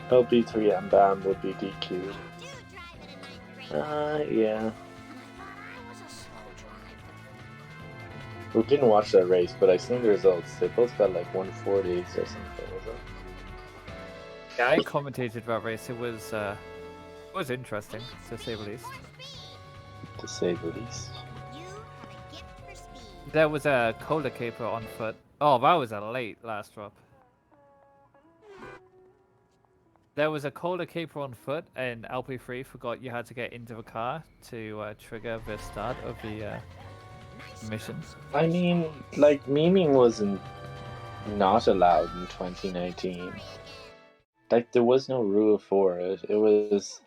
LB3 and BAM would be DQ. Do drive at a nice rate. Yeah. And I thought I was a slow driver. We didn't watch that race, but I seen the results. They both got like 140s or something, was it? Yeah, I commentated that race. It was interesting to say the least. To say the least. You have a gift for speed. There was a cola caper on foot. Oh, that was a late last drop. There was a cola caper on foot, and LP3 forgot you had to get into the car to trigger the start of the mission. I mean, like, memeing wasn't not allowed in 2019. Like, there was no rule for it. It was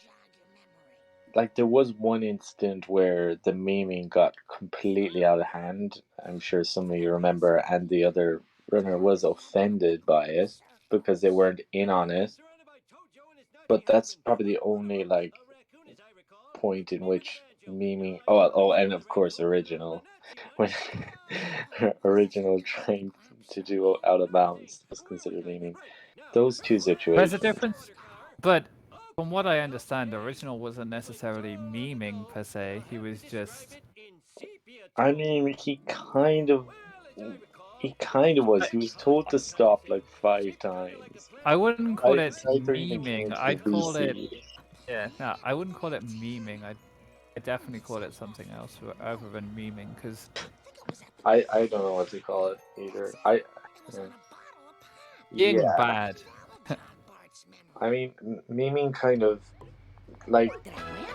like there was one instant where the memeing got completely out of hand. I'm sure some of you remember, and the other runner was offended by it because they weren't in on it. But that's probably the only like point in which memeing. Oh, and of course original, when original trying to do out of bounds was considered memeing. Those two situations. There's a difference, but from what I understand, original wasn't necessarily memeing per se. He was just. I mean, he kind of was. He was told to stop like 5 times. I wouldn't call it Cypher even came memeing. to I'd call it. VC. Yeah, no, I wouldn't call it memeing. I'd definitely call it something else other than memeing, because I don't know what to call it either. Being Yeah. bad. I mean, memeing kind of like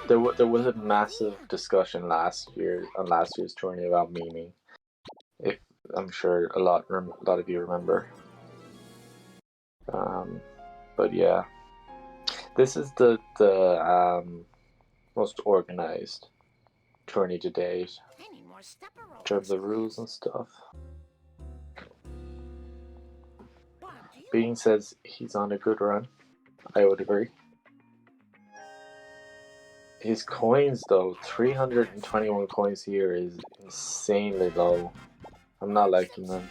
there was a massive discussion last year on last year's tourney about memeing. If I'm sure a lot of you remember. But yeah, this is the most organized tourney to date in terms of rules and stuff. Being says he's on a good run. I would agree. His coins, though, 321 coins here is insanely low. I'm not liking them.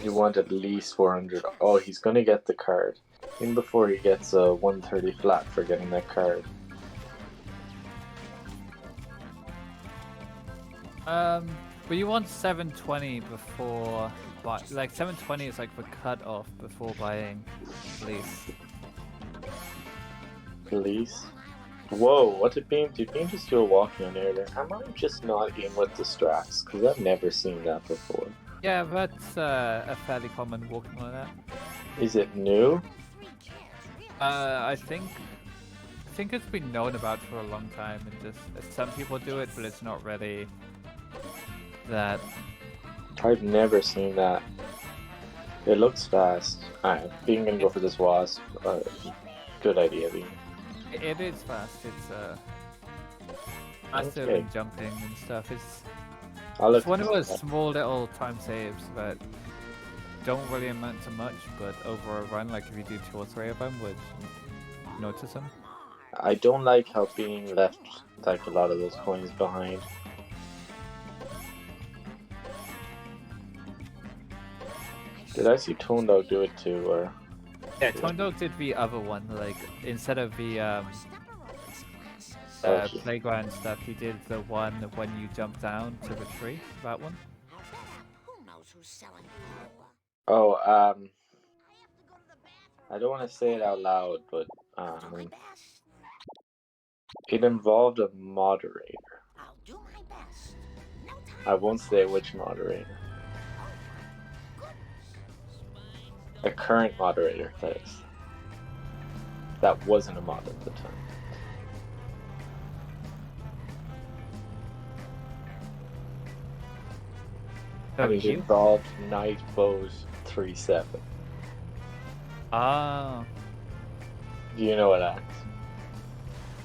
You want at least 400. Oh, he's gonna get the card. Even before he gets a 130 flat for getting that card. But you want 720 before, like 720 is like the cutoff before buying Police. Police? Whoa, what did Beam just do a walking on air there? Am I just not in with the strats? Because I've never seen that before. Yeah, that's a fairly common walking like that. Is it new? I think it's been known about for a long time, and just some people do it, but it's not really that. I've never seen that. It looks fast. Alright, Being gonna go for this wasp. Good idea, Being. It is fast. It's faster Okay. than jumping and stuff. It's Look one of at those that. small little time saves that don't really amount to much, but over a run, like if you do 2 or 3 of them, would notice them. I don't like how Being left like a lot of those coins behind. Did I see Tone Dog do it too, or? Yeah, Tondog did the other one, like instead of the Okay. playground stuff, he did the one when you jump down to the tree. That one. Oh, I don't want to say it out loud, but it involved a moderator. I won't say which moderator. A current moderator, that is. That wasn't a mod at the time. I mean, it you? involved Night Bows 3-7. Ah, Do you know what that is?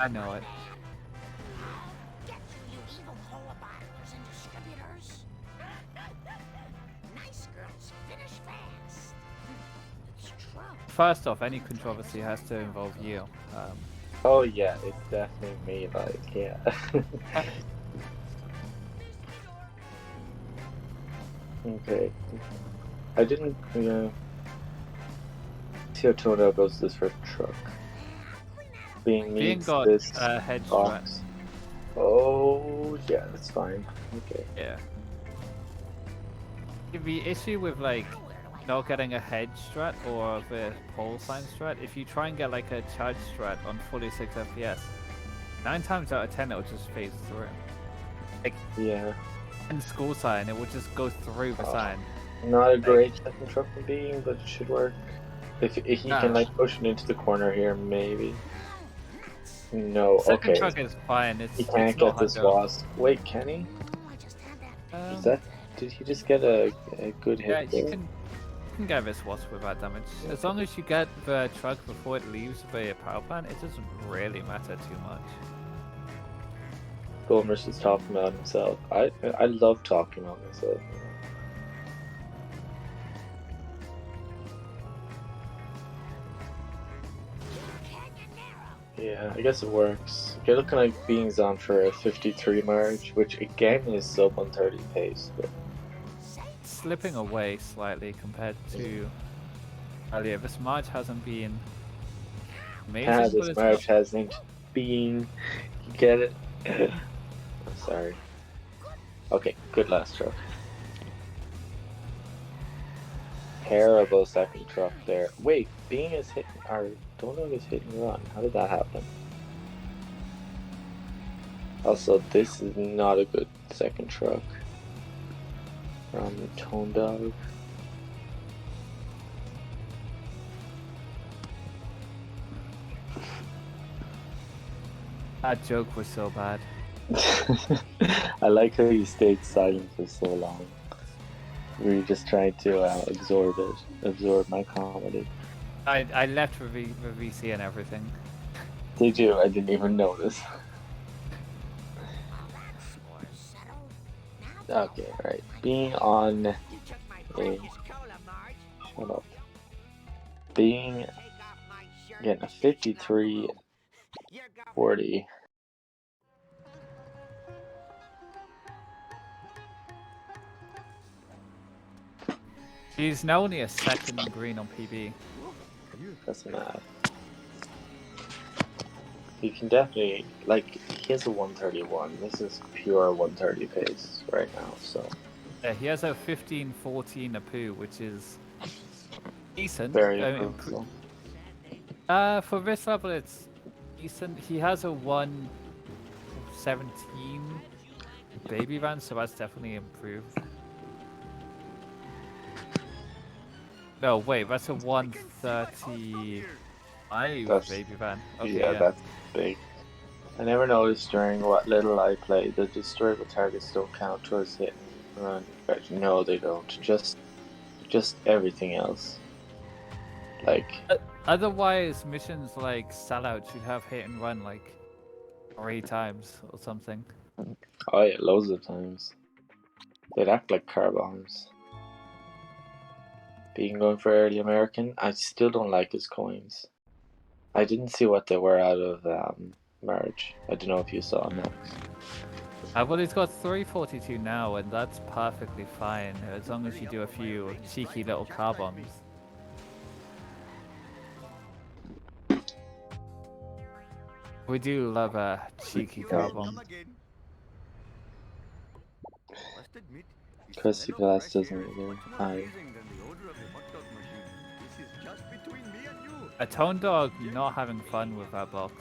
I know it. First off, any controversy has to involve you. Oh yeah, it's definitely me, like, yeah. Okay. I didn't, see how Tono goes this first truck. Being Being needs got this a head box. Oh, yeah, that's fine. Okay. Yeah. The issue with like not getting a hedge strat or the pole sign strat, if you try and get like a charge strat on 46 FPS, 9 times out of 10 it'll just phase through. Like Yeah. in school sign, it will just go through the sign. Not a great second truck from Being, but it should work. If he can like push it into the corner here, maybe. No, Second okay. truck is fine. It's He can't it's get not this hundo. wasp. Wait, can he? Is that? Did he just get a good hit? Yeah, you there? can get this wasp without damage. As long as you get the truck before it leaves the power plant, it doesn't really matter too much. Goldmer's just talking about himself. I love talking about myself. Yeah, I guess it works. You're looking like Being's on for a 53 march, which again is sub 130 pace, but Slipping away slightly compared to earlier. This march hasn't been amazing, but this it's march not... hasn't been. You get it? I'm sorry. Okay, good last truck. Terrible second truck there. Wait, Being is hitting, or Donut is hit and run. How did that happen? Also, this is not a good second truck from the Tone Dog. That joke was so bad. I like how you stayed silent for so long. Were you just trying to absorb my comedy? I left the VC and everything. Did you? I didn't even notice. Okay, right. Being on a shut up. Being getting a 53-40. He's now only a second green on PB. Doesn't matter. He can definitely, like, he has a 131. This is pure 130 pace right now, so. Yeah, he has a 15-14 Apu, which is decent. Very I mean, improvable. for this level, it's decent. He has a 117 baby van, so that's definitely improved. No, wait, that's a 135 baby van. Okay, yeah, that's big. I never noticed during what little I played that destroyable targets don't count towards hit and run. But no, they don't. Just everything else. Like. Otherwise, missions like Sellout should have hit and run like 3 times or something. Oh yeah, loads of times. They'd act like car bombs. Being going for early American, I still don't like his coins. I didn't see what they were out of merge. I don't know if you saw Max. Well, he's got 342 now, and that's perfectly fine as long as you do a few cheeky little car bombs. We do love a cheeky car bomb. Crusty glass doesn't either. A Tone Dog not having fun with that box.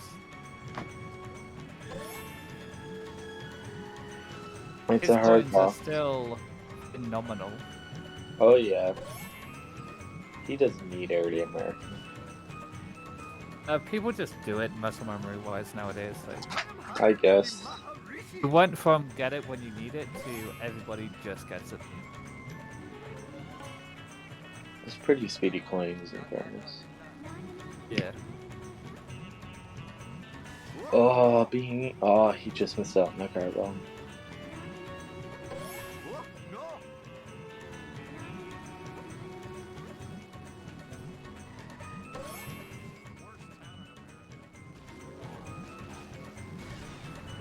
It's His a hard coins box. are still phenomenal. Oh yeah. He doesn't need early American. People just do it muscle memory wise nowadays. Like, I guess. we went from get it when you need it to everybody just gets it. It's pretty speedy coins in fairness. Yeah. Oh, he just missed out on that car bomb.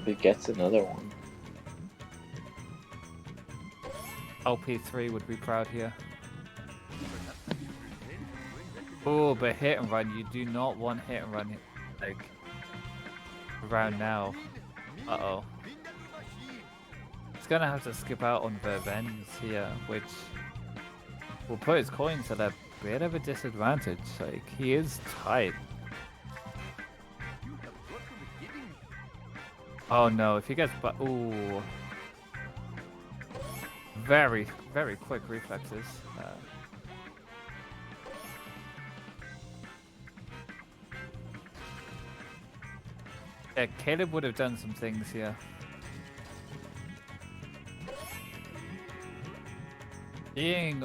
He gets another one. LP3 would be proud here. Oh, but hit and run, you do not want hit and run like around now. Uh-oh. He's gonna have to skip out on the Vens here, which will put his coins at a bit of a disadvantage. Like, he is tight. Oh no, if he gets ooh. Very, very quick reflexes. Yeah, Caleb would have done some things here. Being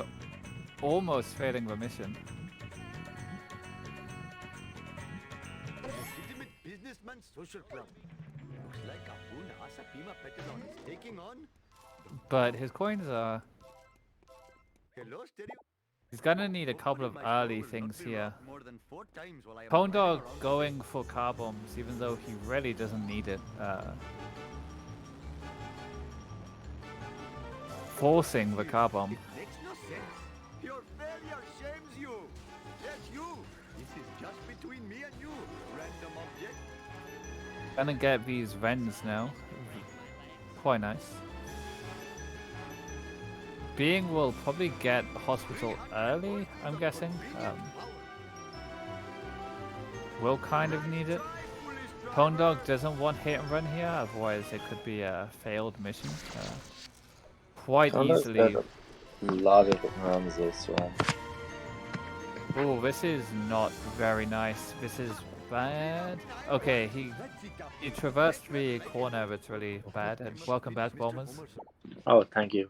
almost failing the mission. Legitimate businessman social club. Looks like Abu Nasa Pima Petrodon is taking on. But his coins are... Hello, stereo. He's gonna need a couple of early things here. Tone Dog going for car bombs, even though he really doesn't need it. Forcing the car bomb. It makes no sense. Your failure shames you. Yes, you. This is just between me and you, random object. Gonna get these Vens now. Quite nice. Being will probably get hospital early, I'm guessing. Will kind of need it. Cone Dog doesn't want hit and run here, otherwise it could be a failed mission. Quite Tondog's easily. got a lot of runs this one. Oh, this is not very nice. This is bad. Okay, he traversed the corner that's really bad. And welcome back, Bombers. Oh, thank you.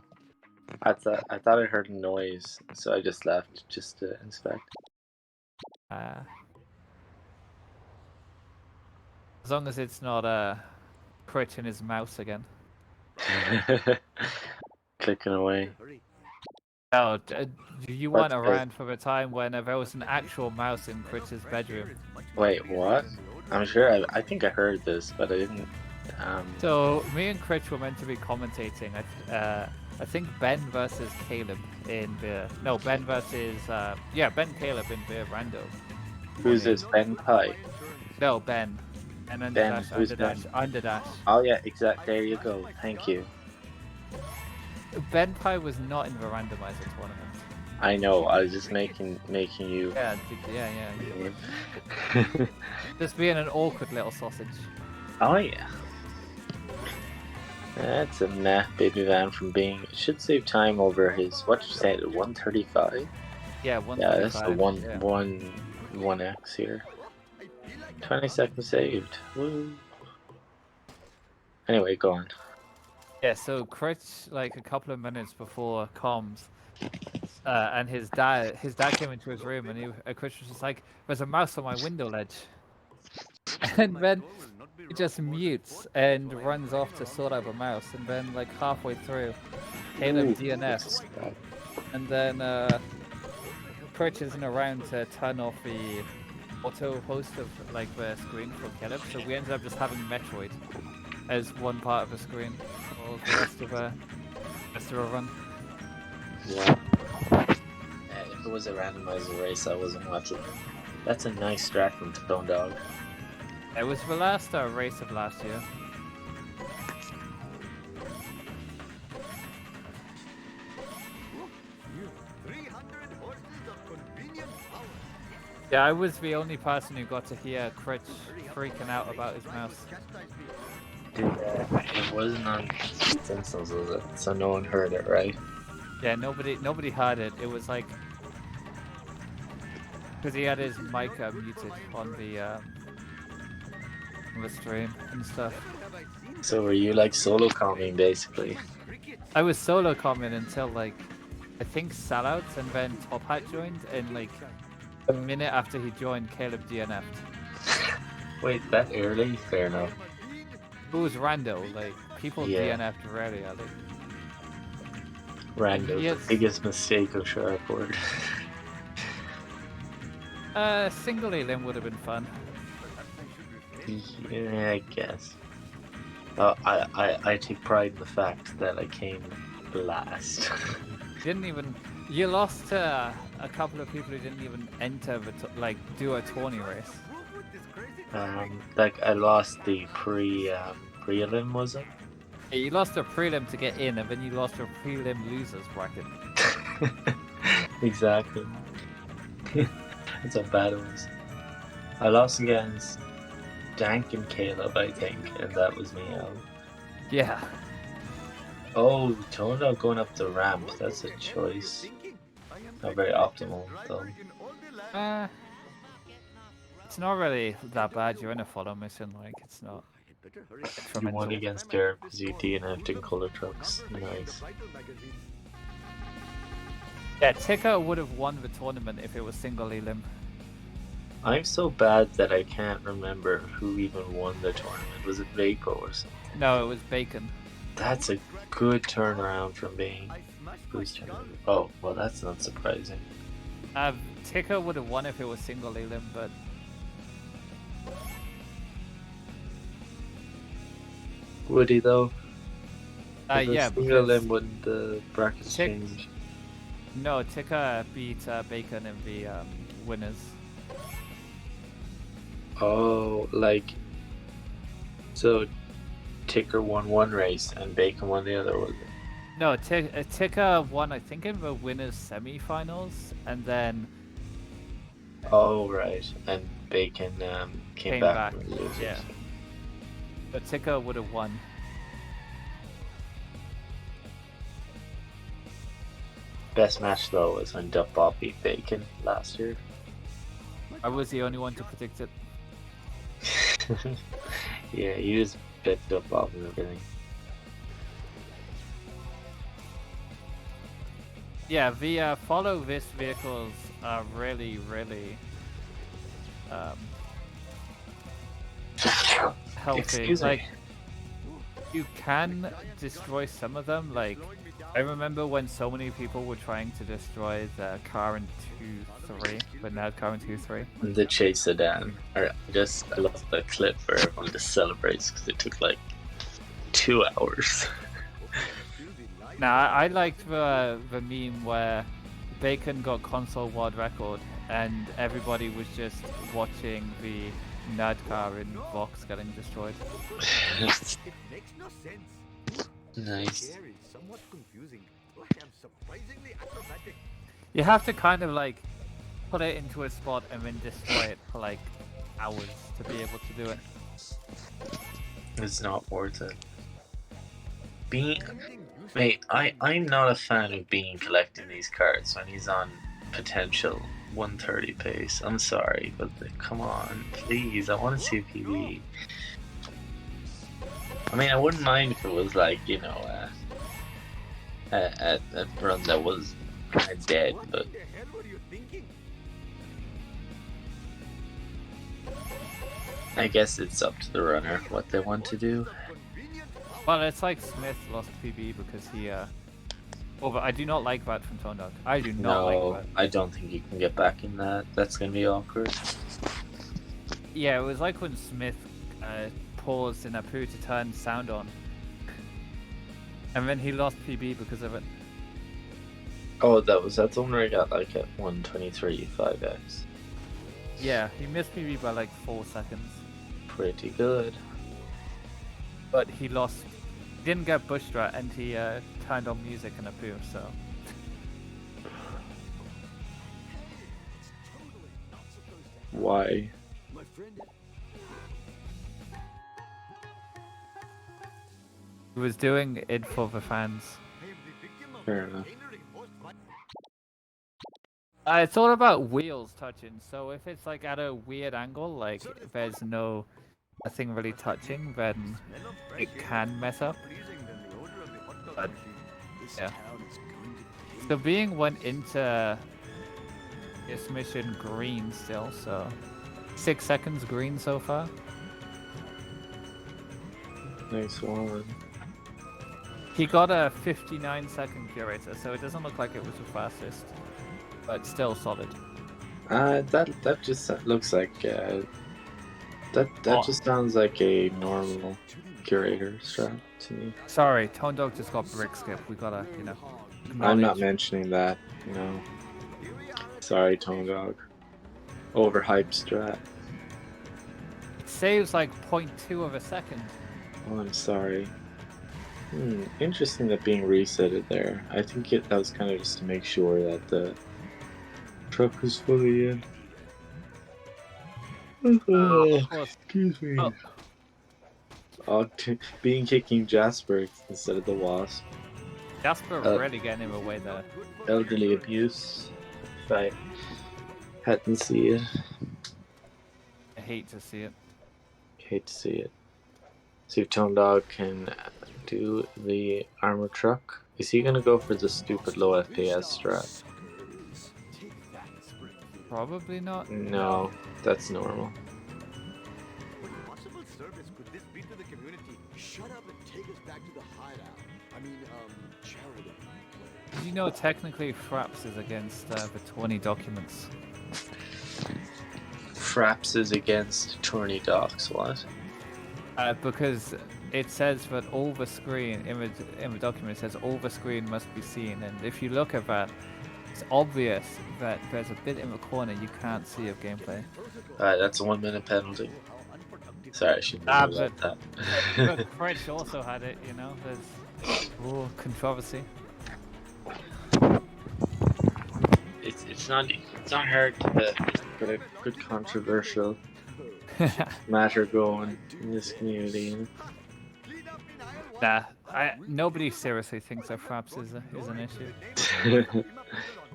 I thought I heard a noise, so I just left just to inspect. As long as it's not crutching his mouse again. Clicking away. Oh, do you want around for the time when there was an actual mouse in Critch's bedroom? Wait, what? I'm sure. I think I heard this, but I didn't. So me and Critch were meant to be commentating. I think Ben versus Caleb in the Ben versus Ben Caleb in the rando. Who's this? Ben Pie? No, Ben. And then Ben, who's under dash. Oh yeah, exact. There you go. Thank you. Ben Pie was not in the randomizer tournament. I know. I was just making you. Yeah. Just being an awkward little sausage. Oh yeah. That's a nah baby van from Bing. It should save time over his. What did you say? 135. Yeah, 135. Yeah, that's the 1x here. 20 seconds saved. Woo. Anyway, go on. Yeah, so Critch, like a couple of minutes before comms, and his dad came into his room, and Critch was just like, "There's a mouse on my window ledge," and then he just mutes and runs off to sort out the mouse, and then like halfway through, Caleb DNFs, and then Critch isn't around to turn off the auto host of like the screen for Caleb, so we ended up just having Metroid as one part of the screen for the rest of a run. Yeah. If it was a randomizer race, I wasn't watching. That's a nice strat from Stone Dog. It was the last race of last year. Yeah, I was the only person who got to hear Critch freaking out about his mouse. It wasn't on Simpsons, was it? So no one heard it, right? Yeah, nobody heard it. It was like because he had his mic muted on the stream and stuff. So were you like solo calming basically? I was solo calming until like I think Sellouts, and then Top Hat joined, and like a minute after he joined, Caleb DNF'd. Wait, that early? Fair enough. It was rando, like people DNF'd rarely, I think. Rando, the biggest mistake of Sharpboard. Single elim would have been fun. Yeah, I guess. I take pride in the fact that I came last. You lost to a couple of people who didn't even enter do a tourney race. Like I lost the prelim, was it? Yeah, you lost a prelim to get in, and then you lost a prelim losers bracket. Exactly. That's how bad it was. I lost against Dank and Caleb, I think, and that was me out. Yeah. Oh, Tono going up the ramp, that's a choice. Not very optimal, though. It's not really that bad. You're in a follow mission, like, it's not. You won against Derp because you DNF'd in color trucks. Nice. Yeah, Tika would have won the tournament if it was single elim. I'm so bad that I can't remember who even won the tournament. Was it Vaco or something? No, it was Bacon. That's a good turnaround from being. Who's turnaround? Oh, well, that's not surprising. Tika would have won if it was single elim, but. Would he though? Yeah. Single elim wouldn't the brackets change? No, Tika beat Bacon in the winners. Oh, like. So, Ticker won one race and Bacon won the other, was it? No, Tika won, I think, in the winners semi-finals, and then. Oh, right. And Bacon came back. Yeah. But Ticker would have won. Best match though was when Duck Bob beat Bacon last year. I was the only one to predict it. Yeah, he was bet Duck Bob and everything. Yeah, the follow this vehicles are really healthy. Excuse like me. you can destroy some of them. Like I remember when so many people were trying to destroy the car in 2-3, but now car in 2-3. The chase sedan. I love the clip where everyone just celebrates because it took like 2 hours. Now I liked the meme where Bacon got console world record and everybody was just watching the nerd car in Vox getting destroyed. It makes no sense. Nice. Here is somewhat confusing, but I am surprisingly acrobatic. You have to kind of like put it into a spot and then destroy it for like hours to be able to do it. It's not worth it. Mate, I'm not a fan of Bean collecting these cards when he's on potential 130 pace. I'm sorry, but come on, please. I want to see a PB. I mean, I wouldn't mind if it was like, you know, a run that was kind of dead, but. What the hell were you thinking? I guess it's up to the runner what they want to do. Well, it's like Smith lost PB because he oh, but I do not like that from Tone Dog. I do not like that. I don't think you can get back in that. That's gonna be awkward. Yeah, it was like when Smith paused in Apu to turn sound on. And then he lost PB because of it. Oh, that's the one where I got like at 123 5x. Yeah, he missed PB by like 4 seconds. Pretty good. But he lost, didn't get bush strat and he turned on music in Apu, so. Why? My friend, He was doing it for the fans. I am the victim of Fair enough. chicanery most vi- It's all about wheels touching, so if it's like at a weird angle, like there's no nothing really touching, then smell of fresh it air can mess up. pleasing than the odor of the hot dog But- machine. This yeah. town is going to pay So being went into this mission green still, so 6 seconds green so far. Nice one. He got a 59-second curator, so it doesn't look like it was the fastest, but still solid. That just looks like that just sounds like a normal curator strat to me. Sorry, Tone Dog just got brick skip. We gotta, you know. I'm not acknowledge- mentioning that, you know. Sorry, Tone Dog. Overhyped strat. It saves like 0.2 of a second. Oh, I'm sorry. Interesting that being resetted there. I think that was kind of just to make sure that the truck was fully in. Of course. Excuse me. Oh. Being kicking Jasper instead of the Wasp. Jasper really getting him away there. Elderly abuse. If I hadn't seen it. I hate to see it. Hate to see it. See if Tone Dog can do the armor truck. Is he gonna go for the stupid low FPS strat? Probably not. No, that's normal. What possible service could this be to the community? Shut up and take us back to the hideout. I mean, charity. Did you know technically Fraps is against the 20 documents? Fraps is against tourney docs, what? Because it says that all the screen in the document says all the screen must be seen, and if you look at that, it's obvious that there's a bit in the corner you can't see of gameplay. That's a 1 minute penalty. Sorry, I shouldn't have said that. But French also had it, you know. There's controversy. It's not hard to put a good controversial matter going in this community. Nah, nobody seriously thinks that fraps is an issue.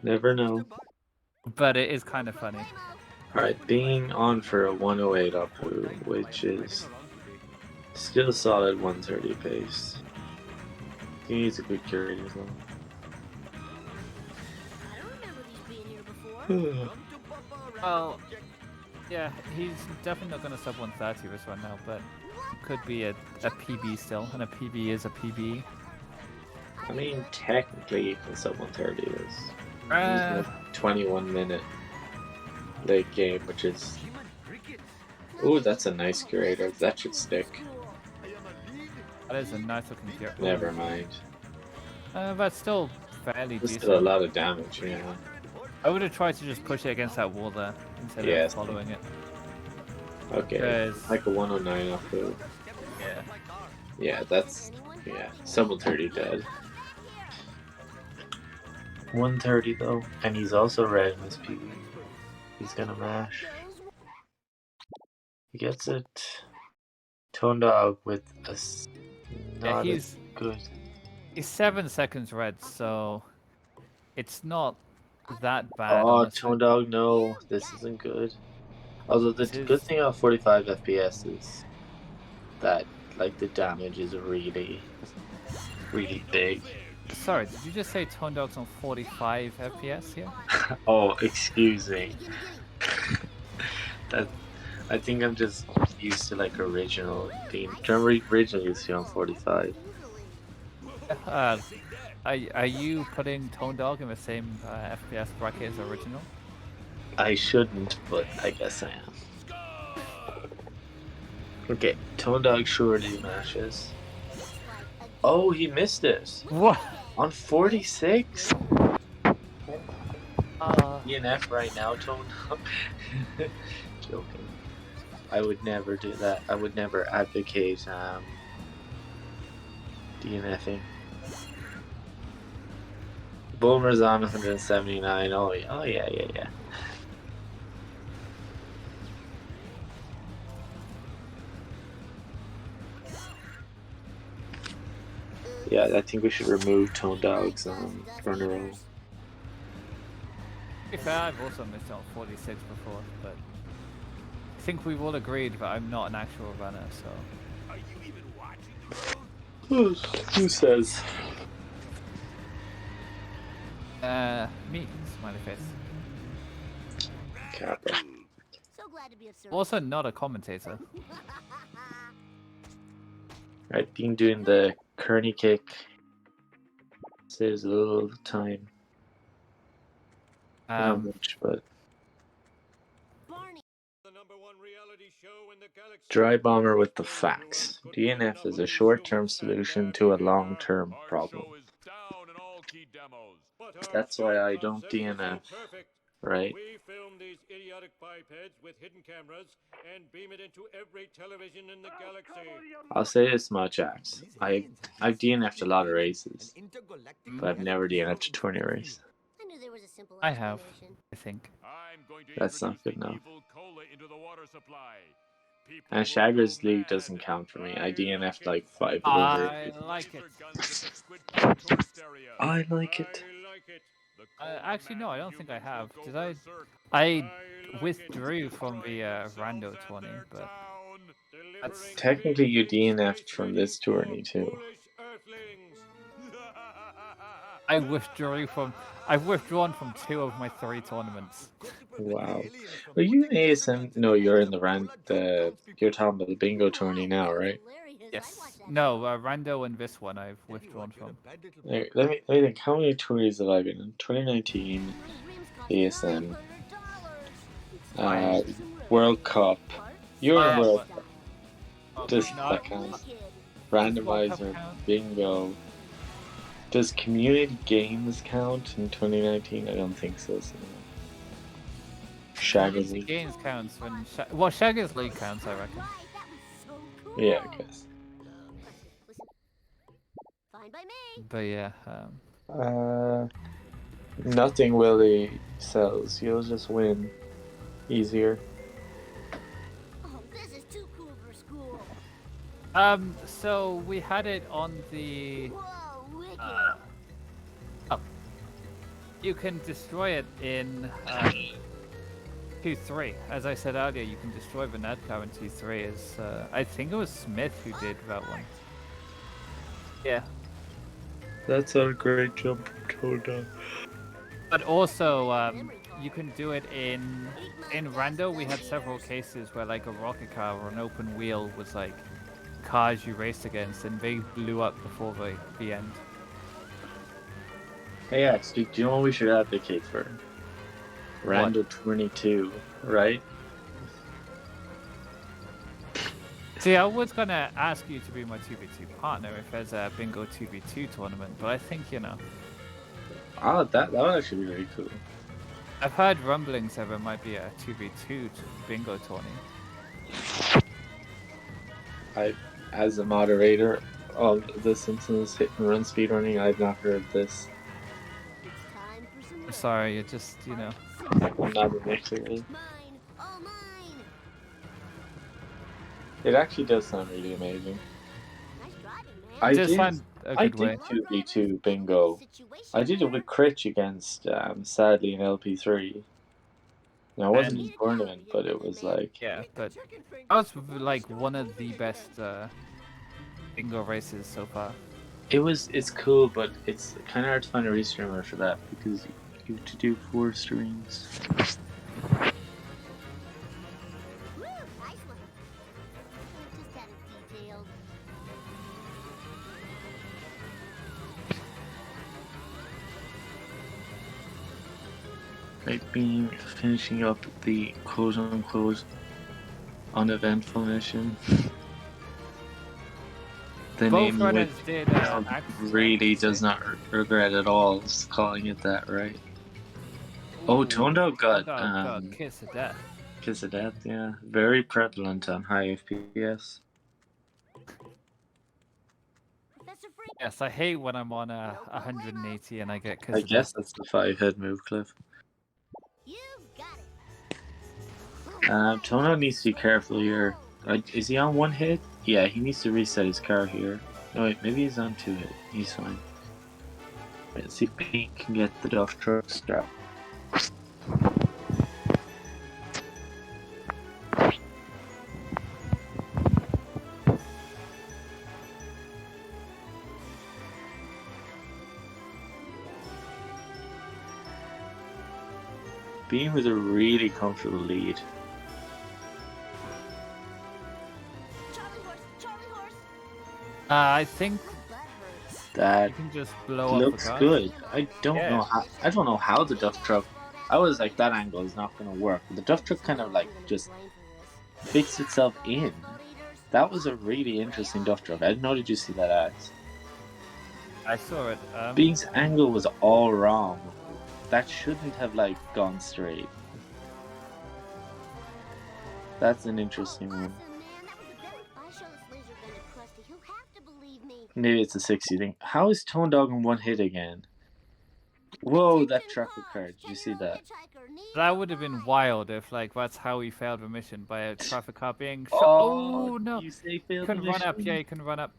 Never know. But it is kind of funny. Alright, being on for a 108 Apu, which is still solid 130 pace. He needs a good curator as well. I don't remember these being here before. Well, yeah, he's definitely not going to sub 130 this run now, but could be a PB still, and a PB is a PB. I mean, technically, you can sub 130 this. Uh, 21-minute late game, which is. Ooh, that's a nice curator. That should stick. That is a nice looking curator. Never mind. But still fairly There's decent. still a lot of damage, yeah. I would have tried to just push it against that wall there instead of following it. Okay, like a 109 Apu. Yeah. Yeah, that's. Yeah, sub 130 dead. 130 though, and he's also red in his PB. He's gonna mash. He gets it. Tone Dog with a not as good. He's 7 seconds red, so it's not that bad. Oh, honestly. Tone Dog, no, this isn't good. Although the good thing about 45 FPS is that like the damage is really, really big. Sorry, did you just say Tone Dog's on 45 FPS here? Oh, excuse me. That I think I'm just used to like original theme. Originally used to be on 45. Are you putting Tone Dog in the same FPS bracket as original? I shouldn't, but I guess I am. Okay, Tone Dog surely mashes. Oh, he missed it. What? On 46? ENF right now, Tone Dog. Joking. I would never do that. I would never advocate DNFing. Boomer's on 179. Oh yeah. Yeah, I think we should remove Tone Dog's runner roll. To be fair, I've also missed on 46 before, but I think we've all agreed that I'm not an actual runner, so. Are you even watching? Who says? Me, smiley face. Kappa. So glad to be of service. Also not a commentator. Right, being doing the Kearney kick saves a little time. Not much, but Dry Bomber with the facts. DNF is a short-term solution to a long-term problem. That's why I don't DNF, right? We film these idiotic bipeds with hidden cameras and beam it into every television in the galaxy. I'll say this much, Axe. I've DNF'd a lot of races, but I've never DNF'd a tourney race. I knew there was a simple I have, explanation. I think. That's not good enough. And Shagger's League doesn't count for me. I DNF'd like 5 over. I like it. I like it. Actually, no, I don't think I have. Did I? I withdrew from the Rando tourney, but that's Technically, you DNF'd from this tourney too. I've withdrawn from 2 of my 3 tournaments. Wow. Are you in ASM? No, you're in you're talking about the bingo tourney now, right? Yes. No, Rando and this one I've withdrawn from. Hey, let me think. How many tourneys have I been in? 2019, ASM, World Cup. You're in World Cup. Does that count? Randomizer, bingo. Does community games count in 2019? I don't think so. Shagger's League. Games counts when well, Shagger's League counts, I reckon. Yeah, I guess. Fine by me. But yeah, Nothing Willie sells. You'll just win easier. Oh, this So we had it on the. Whoa, wicked. Oh, you can destroy it in 2-3. As I said earlier, you can destroy the Nedcar in 2-3. Is I think it was Smith who did that one. Yeah. That's a great jump, Tondog. But also, you can do it in Rando. We had several cases where like a rocket car or an open wheel was like cars you raced against, and they blew up before the end. Hey, actually, do you know what we should advocate for? Rando 22, right? See, I was gonna ask you to be my 2v2 partner if there's a bingo 2v2 tournament, but I think Oh, that would actually be very cool. I've heard rumblings that there might be a 2v2 bingo tourney. As a moderator of the Simpsons hit and run speedrunning, I've not heard this. I'm sorry, it just I'm not a mixer. Mine, all mine. It actually does sound really amazing. Nice driving, man. I just did. find a I good way. did 2v2 bingo. I did it with Critch against sadly in LP3. Now, it wasn't And- a tournament, but it was like Yeah, but that was like one of the best bingo races so far. it's cool, but it's kind of hard to find a restreamer for that because you have to do 4 streams. Woo, nice one. Just had it detailed. Like being finishing up the quote unquote uneventful mission. The Both name runners which did really does not regret at all just calling it that, right? Oh, Tondog got Kiss of Death. Kiss of Death, yeah. Very prevalent on high FPS. Professor Freak. Yes, I hate when I'm on 180 and I get Kiss I of guess Death. that's the 5-head move, Cliff. You got it. Tondog needs to be careful here. Is he on 1 hit? Yeah, he needs to reset his car here. No, wait, maybe he's on 2 hit. He's fine. Let's see if he can get the duff truck strap. Being with a really comfortable lead. Charlie horse, Charlie horse. I think My butt hurts. That you can just blow up looks the car. good. I don't Yeah. know how. I don't know how the duff truck. I was like, that angle is not going to work. But the duff truck kind of like just fixed itself in. That was a really interesting duff truck. I didn't know. Did you see that axe? I saw it. Being's angle was all wrong. That shouldn't have like gone straight. That's an interesting one. Maybe it's a 60 thing. How is Tondog in 1 hit again? Whoa, that truck occurred. Did you see that? That would have been wild if, like, that's how he failed the mission by a traffic car being shot. Oh, Oh no! You say You failed can the run up. mission? Yeah, you can run up.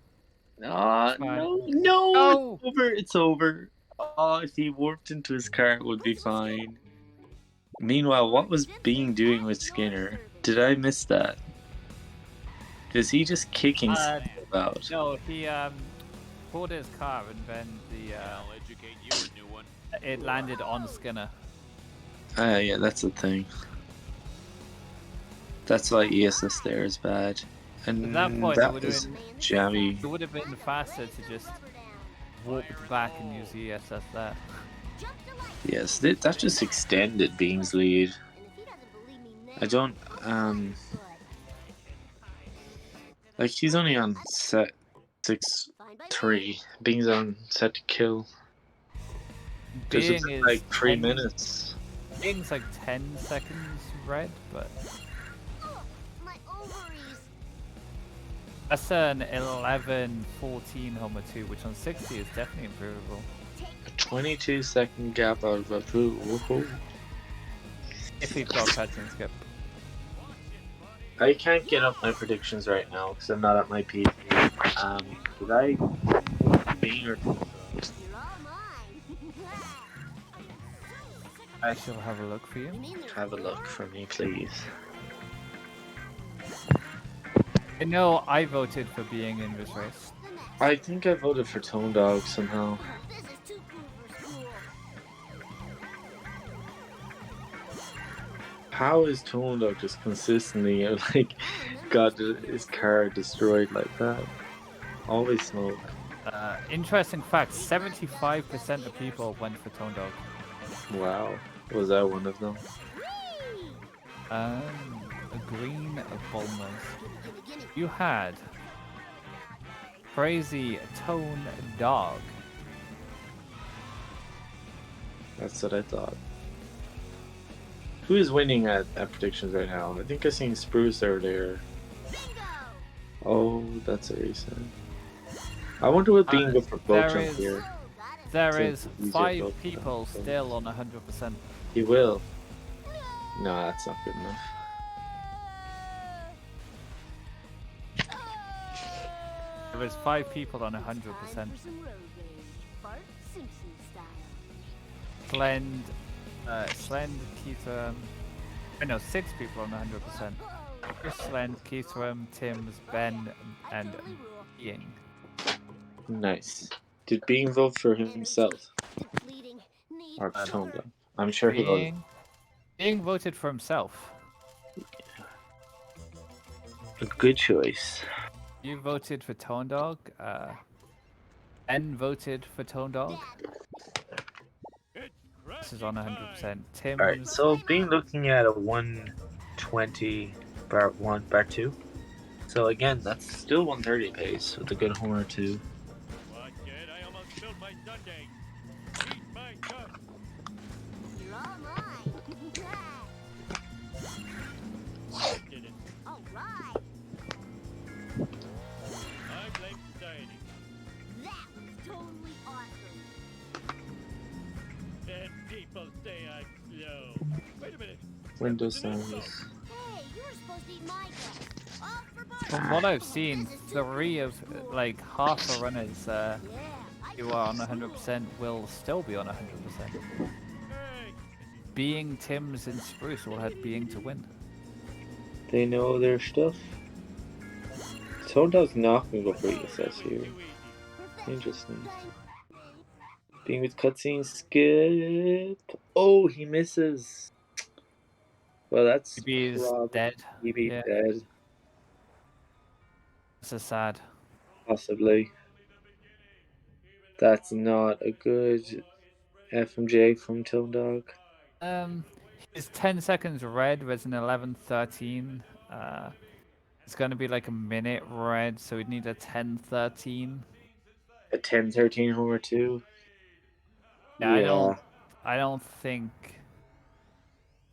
Oh, Fine. no, No! it's over. It's over. Oh, if he warped into his car, it would be fine. Meanwhile, what was Being doing with Skinner? Did I miss that? Is he just kicking stuff out? No, he pulled his car and then I'll educate you a new one. it landed on Skinner. Yeah, that's the thing. That's why ESS there is bad. And At that point, it that would have was been jammy. it would have been faster to just walk back and use the ESS there. Yes, that just extended Being's lead. I don't, like, he's only on set 6-3. Being's on set to kill. Because it's Being is like 3 10 minutes. Being's like 10 seconds red, but My ovaries. that's an 11-14 Homer 2, which on 60 is definitely improvable. A 22-second gap out of a poo. Woohoo. If you've got catch and skip. I can't get up my predictions right now because I'm not at my PC. Did I Bing or Tone Dog? You're all mine. I shall have a look for you. You mean there's Have a look more? for me, please. I know I voted for being in this race. The next. I think I voted for Tone Dog somehow. This is too cool for school. How is Tone Dog just consistently like got his car destroyed like that? Always smoke. Interesting fact: 75% of people went for Tone Dog. Wow. Was that one of them? Whee! A green bonus. Gimme, gimme. You had Crazy Tone Dog. That's what I thought. Who is winning at predictions right now? I think I seen Spruce earlier. Bingo! Oh, that's a reason. I wonder what Bingo for boat there jump is- here. Oh, got it. There Since is these are 5 both people done. still on 100%. He will. No, that's not good enough. There is 5 people on 100%. Time for some road rage. Bart Simpson style. Slend, Keithram. I know 6 people on 100%. Chris, Slend, Keithram, Timms, Ben, and Definitely rule. Being. Nice. Did Bing vote for Energy himself? depleting. Need Or Uh, Tone Dog? I'm sure he voted. Being voted for himself. A good choice. You voted for Tone Dog. Ben voted for Tone Dog. This is on 100%. Tim's. Alright, so Bing looking at a 120 bar 1 bar 2. So again, that's still 130 pace with a good horn or two. What, kid? I almost spilled my sundae. Eat my cup. You're all mine. I did it. All right. I blame society. That was totally awesome. And people say I'm slow. Wait a minute. Windows That was an sounds. insult. Hey, you were supposed to eat my guts. All for Bart. From what I've seen, 3 of like half the runners Yeah, I who are on 100% will still be on 100%. Hey, Being, Tim's, and Spruce will have Being to win. They know their stuff. Tone Dog's not gonna go for ESS here. too easy. Interesting. Being with cutscene skip. Oh, he misses. Well, that's Maybe he's dead. maybe Yeah. dead, This is sad. possibly. That's not a good FMJ from Tone Dog. It's 10 seconds red. There's an 11:13. It's gonna be like a minute red, so we'd need a 10:13. A 10-13 homer too. Yeah, I don't think.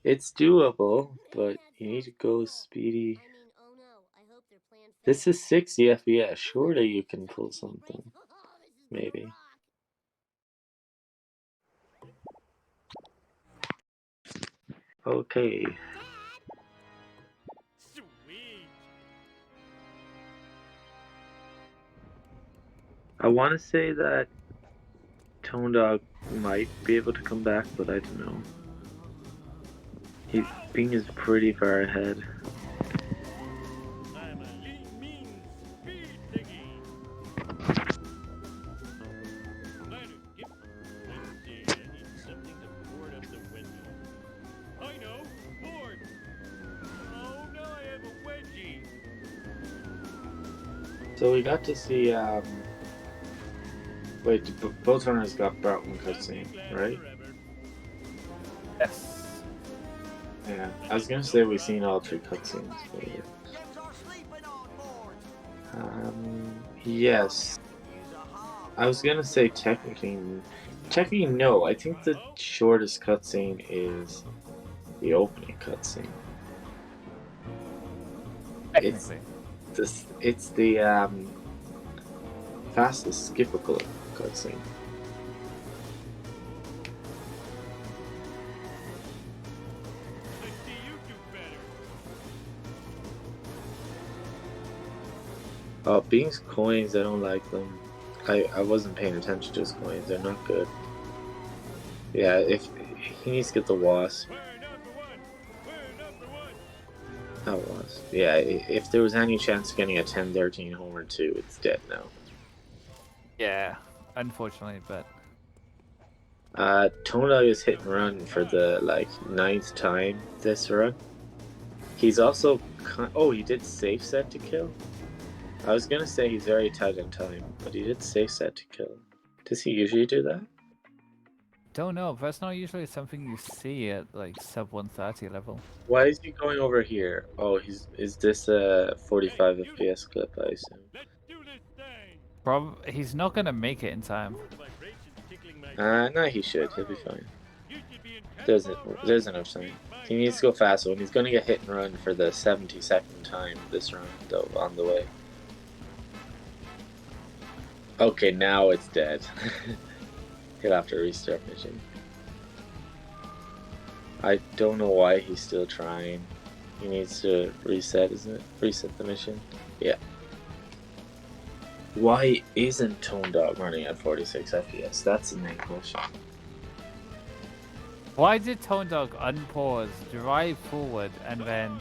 It's doable, but you need to go speedy. I mean, oh no, I hope their plan fails. This is 60 FPS. Surely you can pull something. Oh, this is gonna Maybe. rock. Okay. Sweet. I want to say that Tone Dog might be able to come back, but I don't know. Bing is pretty far ahead. I'm a lean, mean speed thingy. Ladder, give. Let's see, I need something to board up the window. I know, board. Oh, now I have a wedgie. So we got to see. Wait, both runners got brought one cutscene, right? Yes. Yeah, I was gonna say we've seen all 3 cutscenes, but Kids are sleeping on board. yes. Use a hog. I was gonna say technically no. I think the shortest cutscene is the opening cutscene. It's Technically. it's the fastest skippable cutscene. Let's see you do better. Oh, Bing's coins, I don't like them. I wasn't paying attention to his coins. They're not good. Yeah, if he needs to get the wasp. That was. Yeah, if there was any chance of getting a 10-13 homer too, it's dead now. Yeah, unfortunately, but Tonedog is hit and run for the like 9th time this run. He's also he did safe set to kill. I was gonna say he's very tight on time, but he did safe set to kill. Does he usually do that? don't know. That's not usually something you see at like sub 130 level. Why is he going over here? Oh, is this a 45 FPS clip? I assume. He's not gonna make it in time. No, he should. He'll be fine. There's enough time. He needs to go fast, and he's gonna get hit and run for the 72nd time this round, though, on the way. Okay, now it's dead. He'll have to restart mission. I don't know why he's still trying. He needs to reset, isn't it? Reset the mission. Yeah. Why isn't Tonedog running at 46 FPS? That's the main question. Why did Tonedog unpause, drive forward, and then...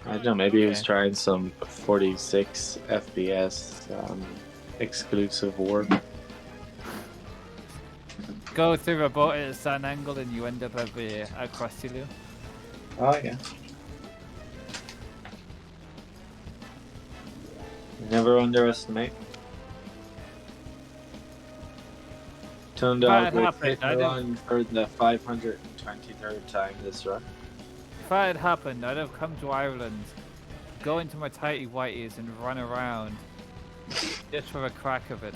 I don't know, maybe he was trying some 46 FPS exclusive warp. Go through a boat at a certain angle and you end up at Crosstilio. Oh, yeah. Never underestimate. Tonedog with hit and run for the 523rd time this run. If that had happened, I'd have come to Ireland, go into my tighty whities and run around just for a crack of it.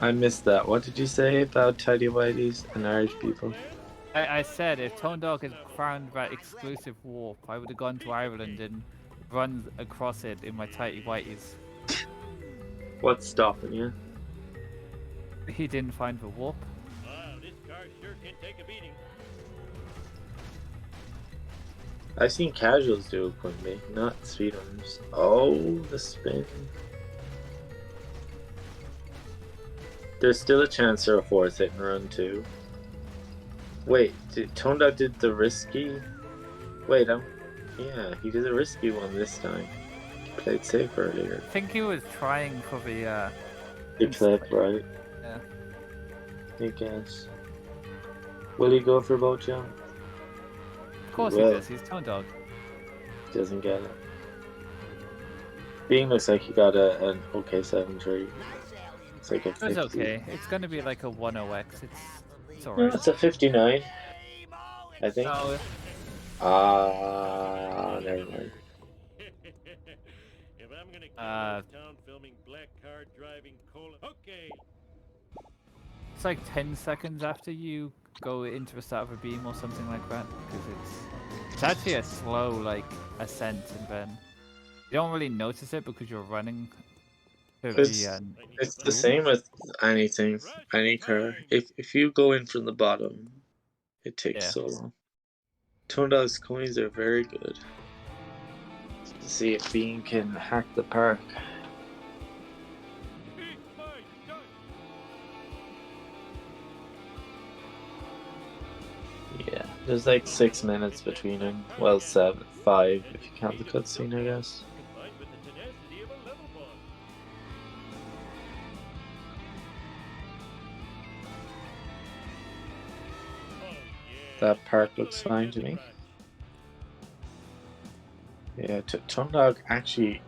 I missed that. What did you say about tidy whities and Irish people? I said if Tonedog had found that exclusive warp, I would have gone to Ireland and run across it in my tighty whities. What's stopping you? He didn't find the warp. Wow, this car sure can take a beating. I've seen casuals do it quickly, not speedrunners. Oh, the spin. There's still a chance for a 4th hit and run too. Wait, Tonedog did the risky? Wait, yeah, he did a risky one this time. He played safe earlier. I think he was trying for the clip, right? Yeah. I guess. Will he go for both jump? Of course he does, he's Tonedog. Doesn't get it. Being looks like he got an okay 7-3. It's like a 50. It's okay. It's gonna be like a 10x. It's alright. It's a 59. I think. No, Never mind. If I'm gonna go town filming black car driving cola. Okay. it's like 10 seconds after you go into the start of a beam or something like that, because it's actually a slow like ascent, and then you don't really notice it because you're running. It's the same with anything, any car. If you go in from the bottom, it takes so long. Tonedog's coins are very good. Let's see if Bean can hack the park. Yeah, there's like 6 minutes between them. Well, 5 if you count the cutscene, I guess. That park looks fine to me. Yeah, Tonedog actually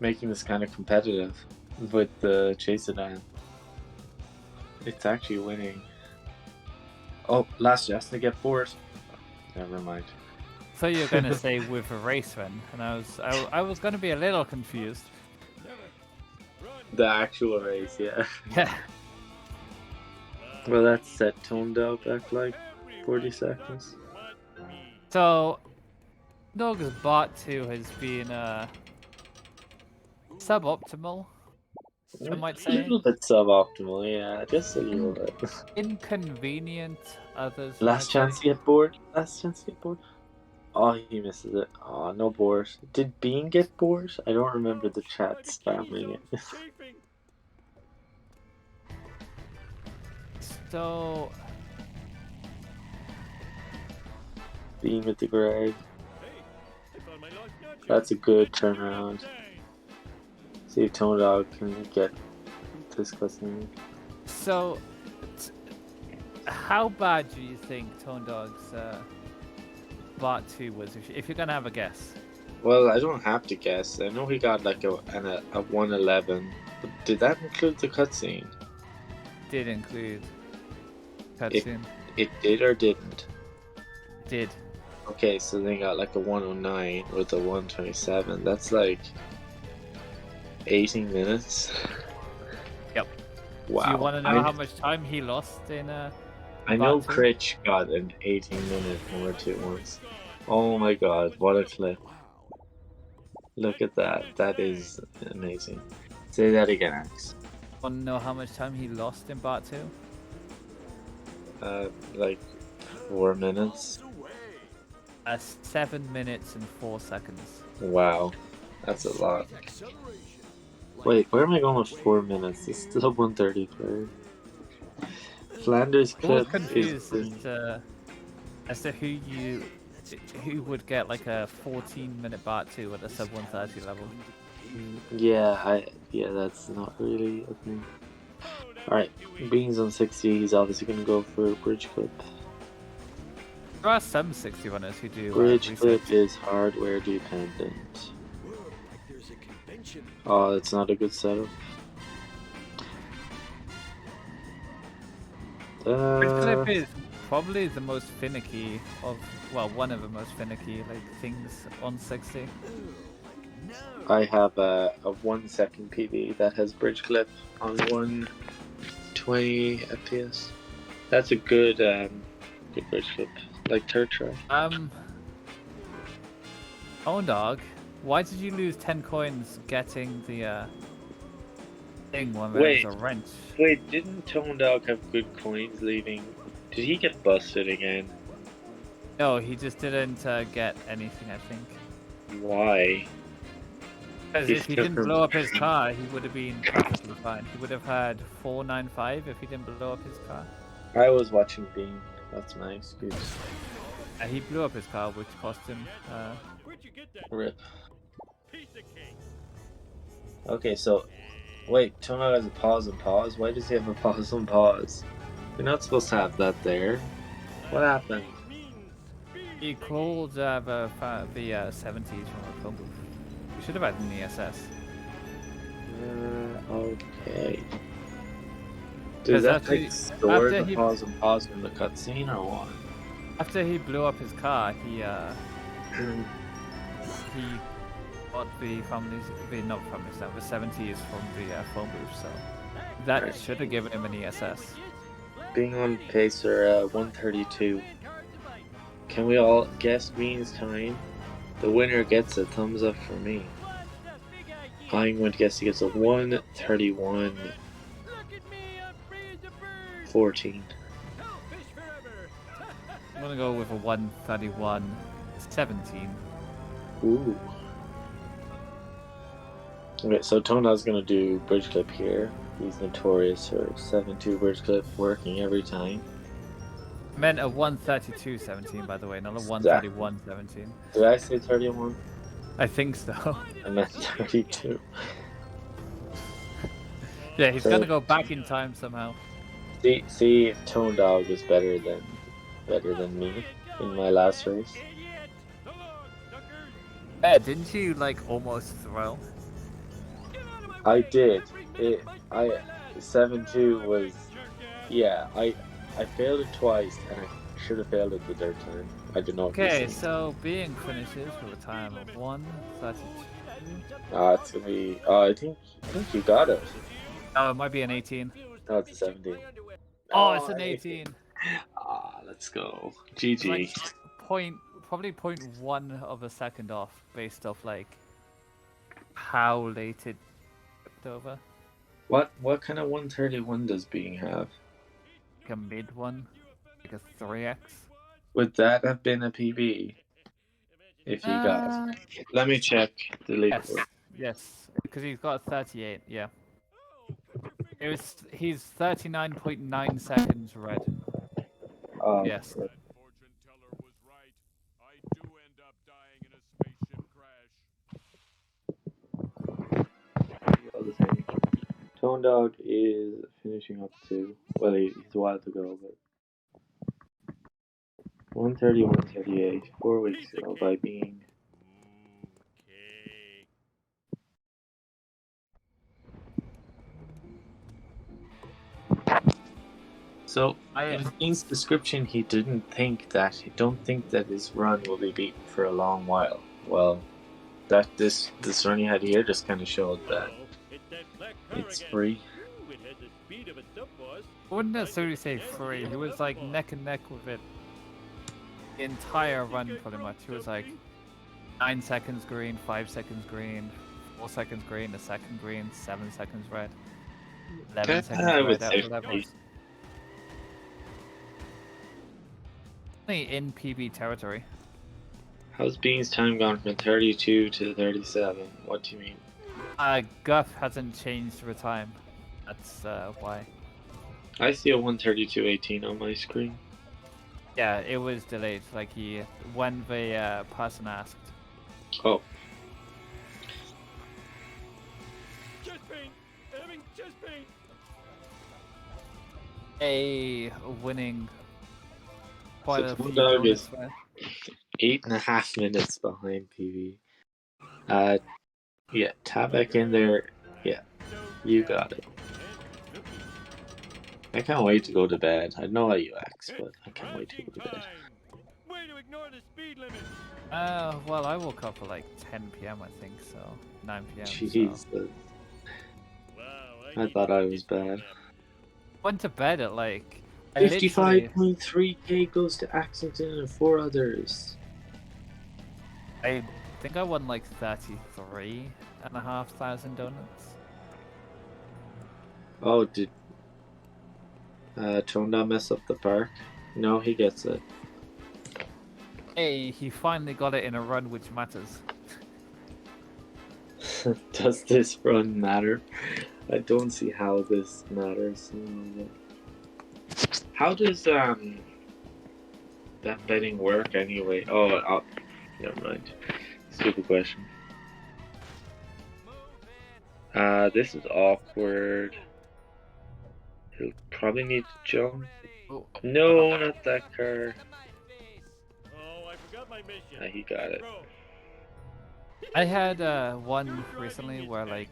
making this kind of competitive with the chase sedan. It's actually winning. Oh, last chance to get bored. Never mind. So you're gonna say with a race then, and I was gonna be a little confused. The actual race, yeah. Yeah. Well, that's set Tonedog back like 40 seconds. So, Dog's bot 2 has been suboptimal, I might A say. little bit suboptimal, yeah, just a little bit. Inconvenient, others. Last chance to get bored. Last chance to get bored. Oh, he misses it. Oh, no board. Did Bean get bored? I don't remember the chat spamming it. So Bean with the Greg. That's a good turnaround. See if Tone Dog can get this cutscene. So, how bad do you think Tone Dog's Part 2 was, if you're gonna have a guess? Well, I don't have to guess. I know he got like a 111. But did that include the cutscene? Did include cutscene. It did or didn't? Did. Okay, so they got like a 109 with a 127. That's like 18 minutes. Yep. Wow. Do you want to know how much time he lost in I know Part 2? Critch got an 18-minute number 2 once. Oh my god, what a clip. Look at that. That is amazing. Say that again, Axe. Want to know how much time he lost in Part 2? Like 4 minutes. 7 minutes and 4 seconds. Wow, that's a lot. Wait, where am I going with 4 minutes? It's still 133. Flanders clip confused as to who would get like a 14-minute Part 2 at a sub 130 level. Yeah, that's not really a thing. Alright, Beans on 60, he's obviously gonna go for a bridge clip. There are some 60 runners who do Bridge clip is hardware dependent. Oh, that's not a good setup. Bridge clip is probably the most finicky of, well, one of the most finicky things on 60. I have a 1 second PB that has bridge clip on 120 FPS. That's a good bridge clip, like third try. Oh dog, why did you lose 10 coins getting the thing when there was a wrench? Wait, didn't Tone Dog have good coins leaving? Did he get busted again? No, he just didn't get anything, I think. Why? Because if he didn't blow up his car, he would have been perfectly fine. He would have had 495 if he didn't blow up his car. I was watching Bean. That's my excuse. He blew up his car, which cost him. RIP. Okay, so wait, Tone Dog has a pause and pause. Why does he have a pause and pause? You're not supposed to have that there. What happened? He called the 70s from a phone booth. We should have had an ESS. Okay. Does that store the pause and pause from the cutscene or what? After he blew up his car, he got the 70s from the phone booth, so that should have given him an ESS. Being on Pacer 132. Can we all guess Bean's time? The winner gets a thumbs up for me. I'm going to guess he gets a 131.14. I'm gonna go with a 131.17. Ooh. Okay, so Tona's gonna do bridge clip here. He's notorious for 7-2 bridge clip working every time. I meant a 132.17, by the way, not a 131.17. Did I say 31? I think so. I meant 32. Yeah, he's gonna go back in time somehow. See if Tone Dog is better than me in my last race. Yeah, didn't you almost throw? I did. 7-2 was, yeah. I failed it twice, and I should have failed it the third time. I don't know. Okay, so Being finishes with a time of 1:32. It's gonna be. I think you got it. Oh, it might be an 18. No, it's a 17. Oh, it's an 18. Let's go. GG. Probably 0.1 of a second off, based off how late it tipped over. What kind of 131 does Being have? Like a mid one, like a 3x. Would that have been a PB? if he got. Let me check the Yes, leaderboard. yes, because he's got 38. Yeah, he's 39.9 seconds red. Yes. That fortune teller was right. I do end up dying in a spaceship crash. All the same. Tone Dog is finishing up too. Well, he's a while to go, but 130, 138, 4 weeks ago by being. Okay. So in Being's description, he don't think that his run will be beaten for a long while. Well, that this run he had here just kind of showed that It's that black car it's again. free. Ooh, it has the speed of a sub boss. I wouldn't necessarily say free. He was like neck and neck with it the entire run, pretty much. He was like 9 seconds green, 5 seconds green, 4 seconds green, a second green, 7 seconds red, 11 seconds I would red say after levels. Only in PB territory. How's Being's time gone from 32 to 37? What do you mean? Guff hasn't changed over time. That's why. I see a 132.18 on my screen. Yeah, it was delayed. Like when the person asked. Oh, Chest pain. Having chest pain. A winning quite So a few Tone Dog bonus is there. 8.5 minutes behind PV. Yeah, tap back in there. Yeah, you got it. I can't wait to go to bed. I know how you act, but I can't wait to go to bed. Way to ignore the speed limit. Well, I woke up at like 10 p.m. I think, so 9 p.m. Jeez, So. Wow, I thought I was bad. Went to bed at like. I literally- 55.3k goes to Axington and 4 others. I think I won like 33,500 donuts. Oh, did Tone Dog mess up the park? No, he gets it. Hey, he finally got it in a run, which matters. Does this run matter? I don't see how this matters. How does that betting work anyway? Oh, never mind. Stupid question. This is awkward. He'll probably need to jump. Oh. No, not that car. Oh, I forgot my mission. He got it. I had one recently where like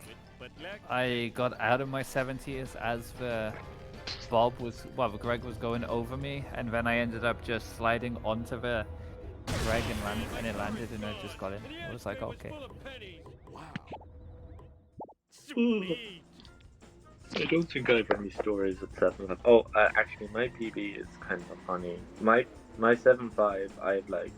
I got out of my 70s as the Greg was going over me, and then I ended up just sliding onto the Greg and it landed, and I just got in. I was like, okay. Wow. Sweet. I don't think I have any stories with 7.5. Oh, actually, my PB is kind of funny. My 7.5, I had like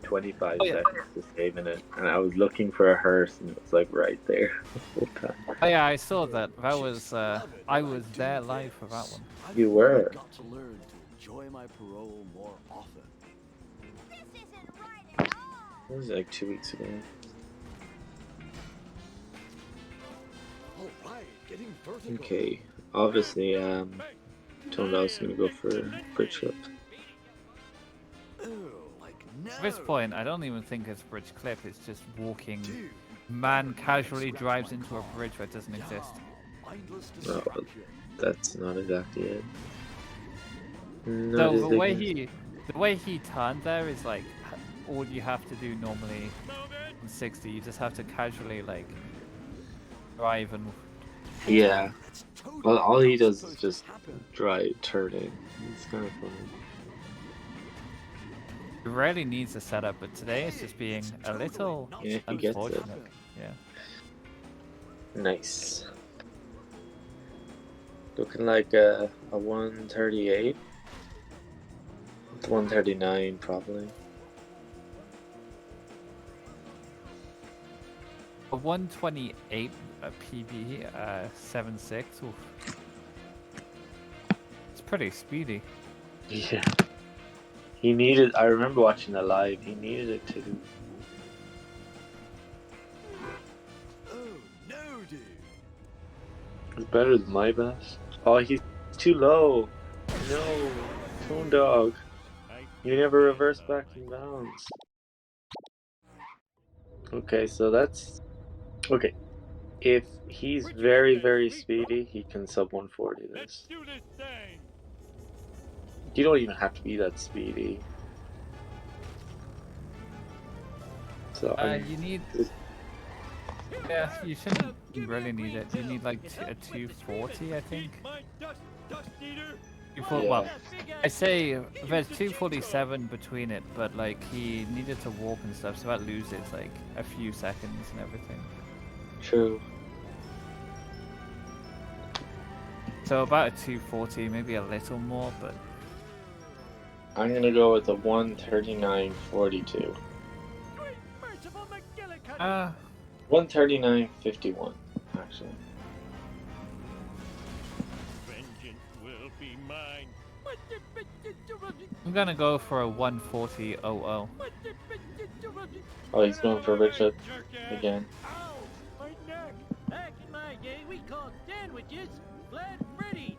25 seconds to save in it, and I was looking for a hearse, and it was like right there the whole time. Oh yeah, I saw that. That was I was there live for that one. You were. I've got to learn to enjoy my parole more often. This isn't right at all. It was like 2 weeks ago. All right, getting vertical. Okay, obviously, Tone Dog's gonna go for bridge flip. Oh, like no. At this point, I don't even think it's bridge clip. It's just walking. Man casually drives into a bridge that doesn't exist. Mindless No, distraction. that's not exactly it. Not So as the big way he turned there is like all you have to do normally in 60. You just have to casually like drive and. Yeah. That's totally Well, all he not does is supposed just to happen. drive, turn in. It's kind of funny. He rarely needs a setup, but today it's just being a little Yeah, he gets it. unfortunate. Yeah. Nice. Looking like a 138. 139 probably. A 128 PB 7.6. Oof. It's pretty speedy. Yeah. He needed. I remember watching the live. He needed it to It's better than my best. Oh, he's too low. No, Tone Dog. You never reverse back from bounds. Okay, so that's okay. If he's very, very speedy, he can sub 140 this. You don't even have to be that speedy. So You need. Yeah, you shouldn't really need it. You need like a 240, I think. Well, I say there's 247 between it, but like he needed to walk and stuff, so that loses like a few seconds and everything. True. So about a 240, maybe a little more, but I'm gonna go with a 139.42. 139.51, actually. I'm gonna go for a 140.00. Oh, he's going for Richard again. My neck! Back in my day, we called sandwiches flat Freddy.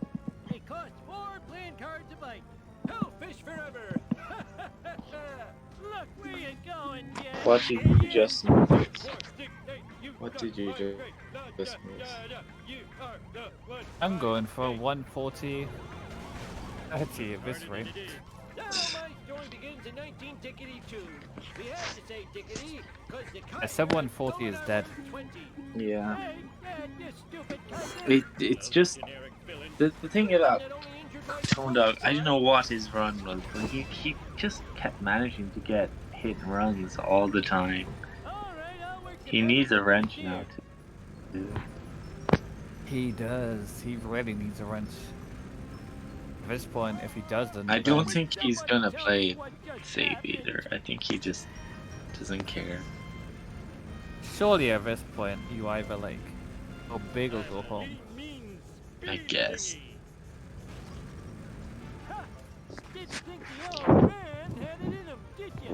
They cost 4 playing cards a bite. Hell, fish forever! Look where you going, Jen. What did you just notice? What did you just miss? I'm going for a 140. Let's see at this rate. My story begins in 19-tickety-2. We had to say tickety, cause the A sub 140 is dead. Yeah. It's just the thing about Tone Dog. I don't know what his run was, but he just kept managing to get hit and runs all the time. He needs a wrench now too. He does. He really needs a wrench. At this point, if he doesn't, I don't think he's gonna play safe either. I think he just doesn't care. Surely at this point, you either like go big or go home. I guess.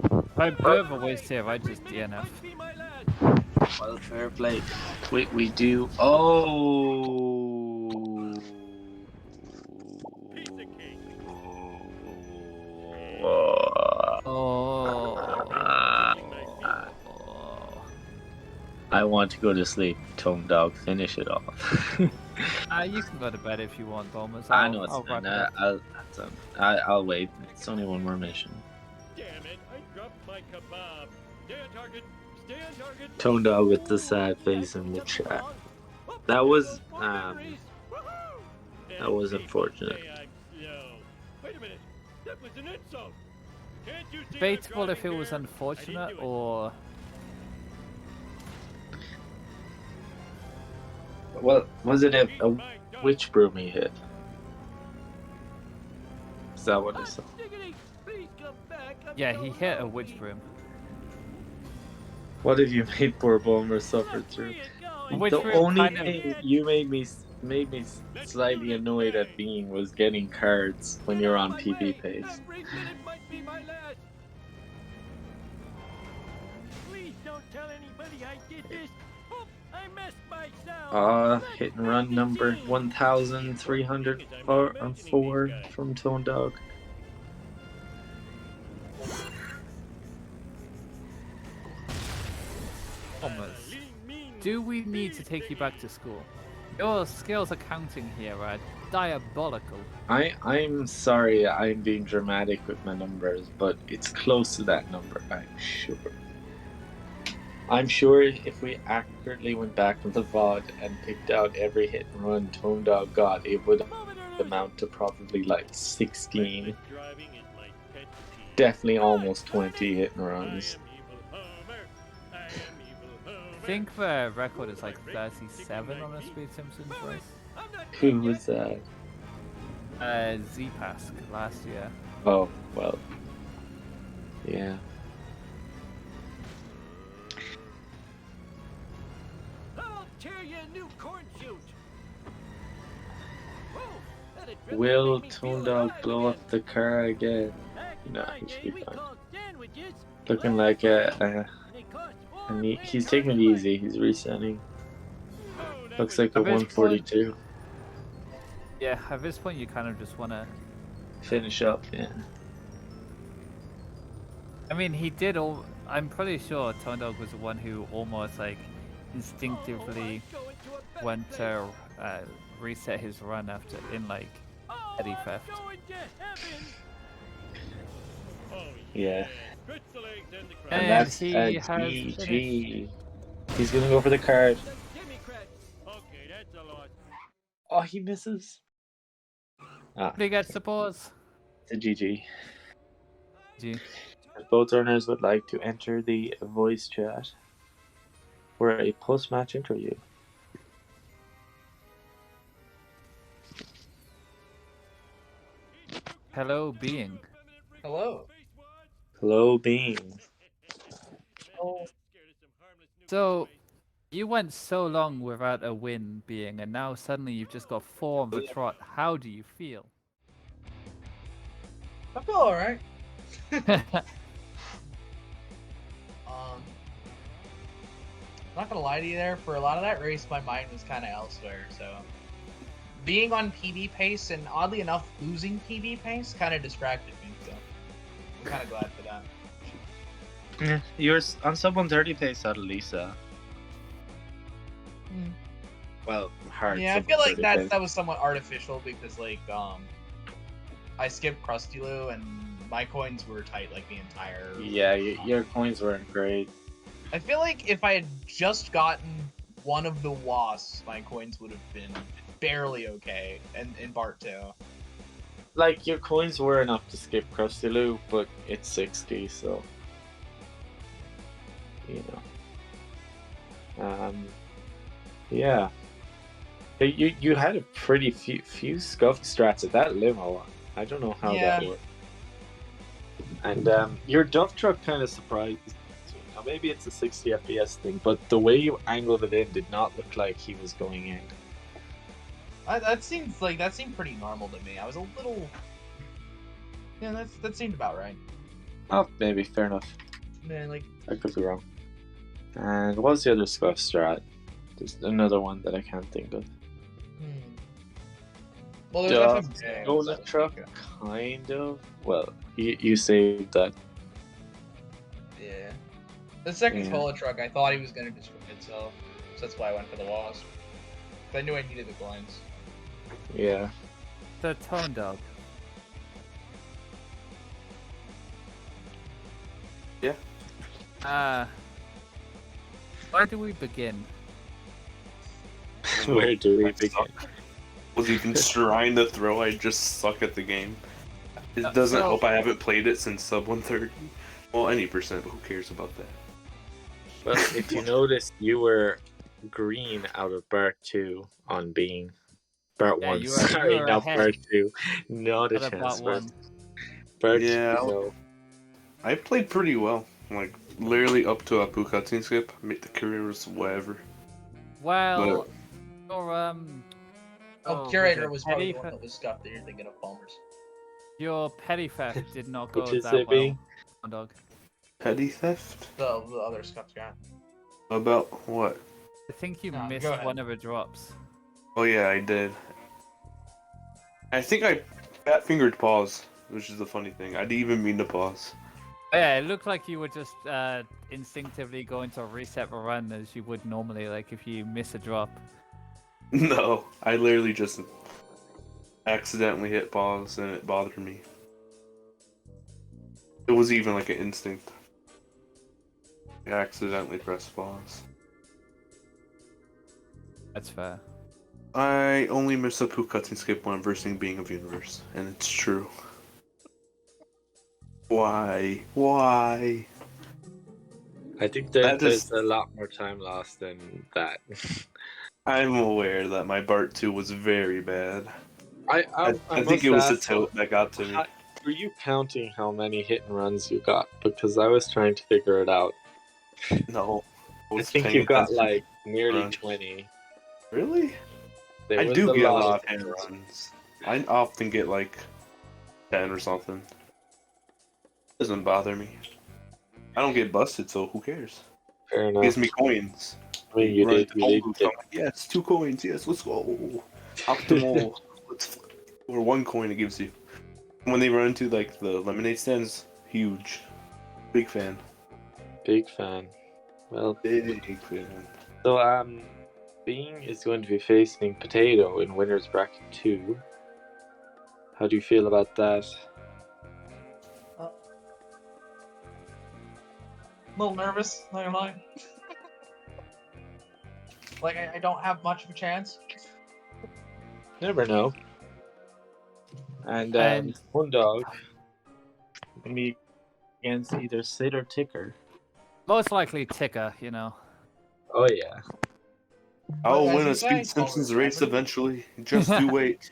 If I burn a waste here, I just DNF. Well, fair play. Wait, we do. Oh. I want to go to sleep. Tone Dog, finish it off. You can go to bed if you want, Thomas. I know it's fine. I'll wait. It's only one more mission. Damn it, I dropped my kebab. Stay on target. Stay on target. Tone Dog with the sad face in the chat. That was unfortunate. Wait a minute. That was an insult. Can't you see Debatable if it was unfortunate or. Well, was it a witch broom he hit? Is that what I saw? Yeah, he hit a witch broom. What have you made poor Bulmer suffer through? The only thing you made me slightly annoyed at being was getting cards when you're on PB pace. Please don't tell anybody I did this. I messed myself. Hit and run number 1,304 from Tone Dog. Thomas, do we need to take you back to school? Your skills accounting here are diabolical. I'm sorry I'm being dramatic with my numbers, but it's close to that number, I'm sure. I'm sure if we accurately went back to the VOD and picked out every hit and run Tone Dog got, it would amount to probably like 16. Definitely almost 20 hit and runs. I think the record is like 37 on the Speed Simpsons race. Who was that? Z-Pask last year. Oh, well. Yeah. I'll tear you a new corn shoot. Will Tone Dog blow up the car again? No, he should be fine. Looking like he's taking it easy. He's resetting. Looks like a 142. Yeah, at this point you kind of just want to. Finish up, yeah. I mean, he did all. I'm pretty sure Tone Dog was the one who almost like instinctively went to reset his run after in like petty theft. Yeah. And And that's he a has finished. GG. He's gonna go for the card. Oh, he misses. Ah, He gets the pause. it's a GG. G. If both runners would like to enter the voice chat for a post-match interview. Hello, being. Hello. Hello, Bean. So, you went so long without a win, being, and now suddenly you've just got 4 on the trot. How do you feel? I feel alright. Not gonna lie to you there, for a lot of that race, my mind was kind of elsewhere, so... Being on PB pace, and oddly enough, losing PB pace, kind of distracted me, so... I'm kind of glad for that. Yeah, you're on sub 130 pace out of Lisa. Well, hard. Yeah, I sub feel like 130 pace. that was somewhat artificial, because, like, I skipped Krusty Lou, and my coins were tight, like, the entire... Yeah, your coins weren't great. I feel like if I had just gotten one of the wasps, my coins would have been barely okay, and in part 2. Like, your coins were enough to skip Krusty Lou, but it's 60, so... You know. Yeah. But you had a pretty few scuffed strats at that limo. I don't know how that worked. And your dump truck kind of surprised me. Now, maybe it's a 60 FPS thing, but the way you angled it in did not look like he was going in. That seemed pretty normal to me. I was a little... Yeah, that seemed about right. Oh, maybe. Fair enough. Man, like... I could be wrong. And what was the other scuff strat? There's another one that I can't think of. Well, there's FMJ. Donut truck, kind of. Well, you saved that. Yeah. The second cola truck, I thought he was going to destroy itself. So that's why I went for the wasp. I knew I needed the coins. Yeah. The Tone Dog. Yeah. Where do we begin? Where do we begin? Was even trying to throw, I just suck at the game. It doesn't help I haven't played it since sub 130. Well, any percent, but who cares about that? Well, if you notice, you were green out of Bart 2 on being Bart 1. You Sorry, were not ahead. Bart 2. Not a Out of chance. Bart 1. Bart 2, Yeah. no. I played pretty well. Like, literally up to a Apu cutscene skip. I made the careers whatever. Well, Curator was probably petty the one that was scuffed that you're thinking of, Palmer's. Your petty theft did not go Which is that it, well, Bing? Tone Dog. Petty theft? The other scuffed guy. About what? I think you No, missed go ahead. one of the drops. Oh yeah, I did. I think I fat-fingered pause, which is the funny thing. I didn't even mean to pause. Yeah, it looked like you were just instinctively going to reset the run as you would normally, like if you miss a drop. No, I literally just accidentally hit pause and it bothered me. It was even like an instinct. I accidentally pressed pause. That's fair. I only miss a Pooh cutscene skip when I'm versing BeingofUniverse, and it's true. Why? Why? I think That there's is- a lot more time lost than that. I'm aware that my Bart 2 was very bad. I think must it was the ask, tilt that got to me. Were you counting how many hit and runs you got? Because I was trying to figure it out. No. I think you got like nearly runs. 20. Really? There I was do get a lot lot of hit hit and runs. I often get like 10 or something. Doesn't bother me. I don't get busted, so who cares? Fair It enough. gives me coins. I mean, you Run did to gold get boost, I'm like, yes, 2 coins. Yes, let's go. Optimal. or 1 coin it gives you. When they run into like the lemonade stands, huge. Big fan. Big fan. Well, Big fan. so Being is going to be facing Potato in winners bracket 2. How do you feel about that? A little nervous, not gonna lie. Like, I don't have much of a chance. Never know. And And- One Dog can be against either Sid or Ticker. Most likely Ticker, you know. Oh yeah. I'll as win you a say, Speed Simpsons always race remember. eventually. Just you wait.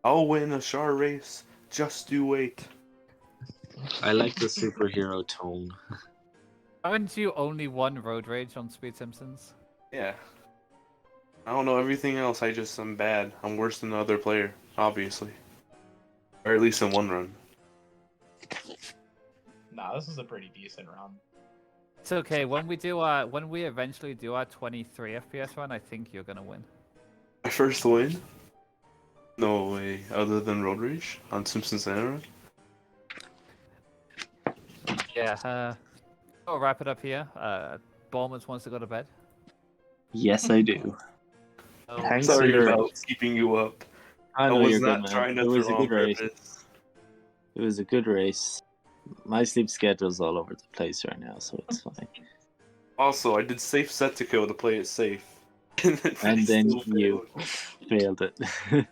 I'll win a Char race. Just you wait. I like the superhero tone. Haven't you only won Road Rage on Speed Simpsons? Yeah. I don't know everything else. I'm bad. I'm worse than the other player, obviously. Or at least in one run. Nah, this is a pretty decent round. It's okay. When we eventually do our 23 FPS run, I think you're gonna win. My first win? No way. Other than Road Rage on Simpsons Era? Yeah. I'll wrap it up here. Bournemouth wants to go to bed. Yes, I do. So, Thanks Sorry for your... about keeping you up. I I know was you're not good, man. trying to It was a throw on good race. purpose. It was a good race. My sleep schedule's all over the place right now, so it's fine. Also, I did safe set to kill to play it safe. And then still you failed. failed it. I'm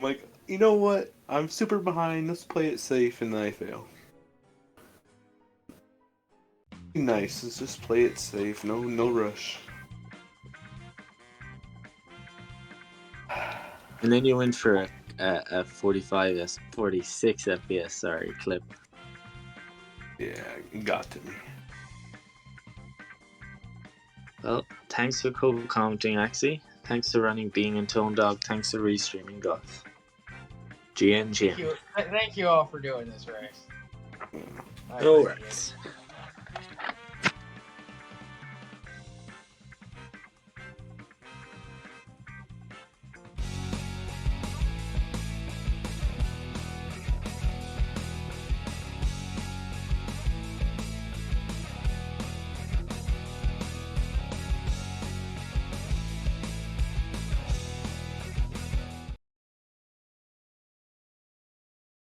like, you know what? I'm super behind. Let's play it safe, and then I fail. Be nice. Let's just play it safe. No rush. And then you went for a 46 FPS, clip. Yeah, it got to me. Well, thanks for co-commenting, Axie. Thanks for running Being and Tone Dog. Thanks for restreaming Goth. GN. Thank you all for doing this race. I No appreciate it. worries.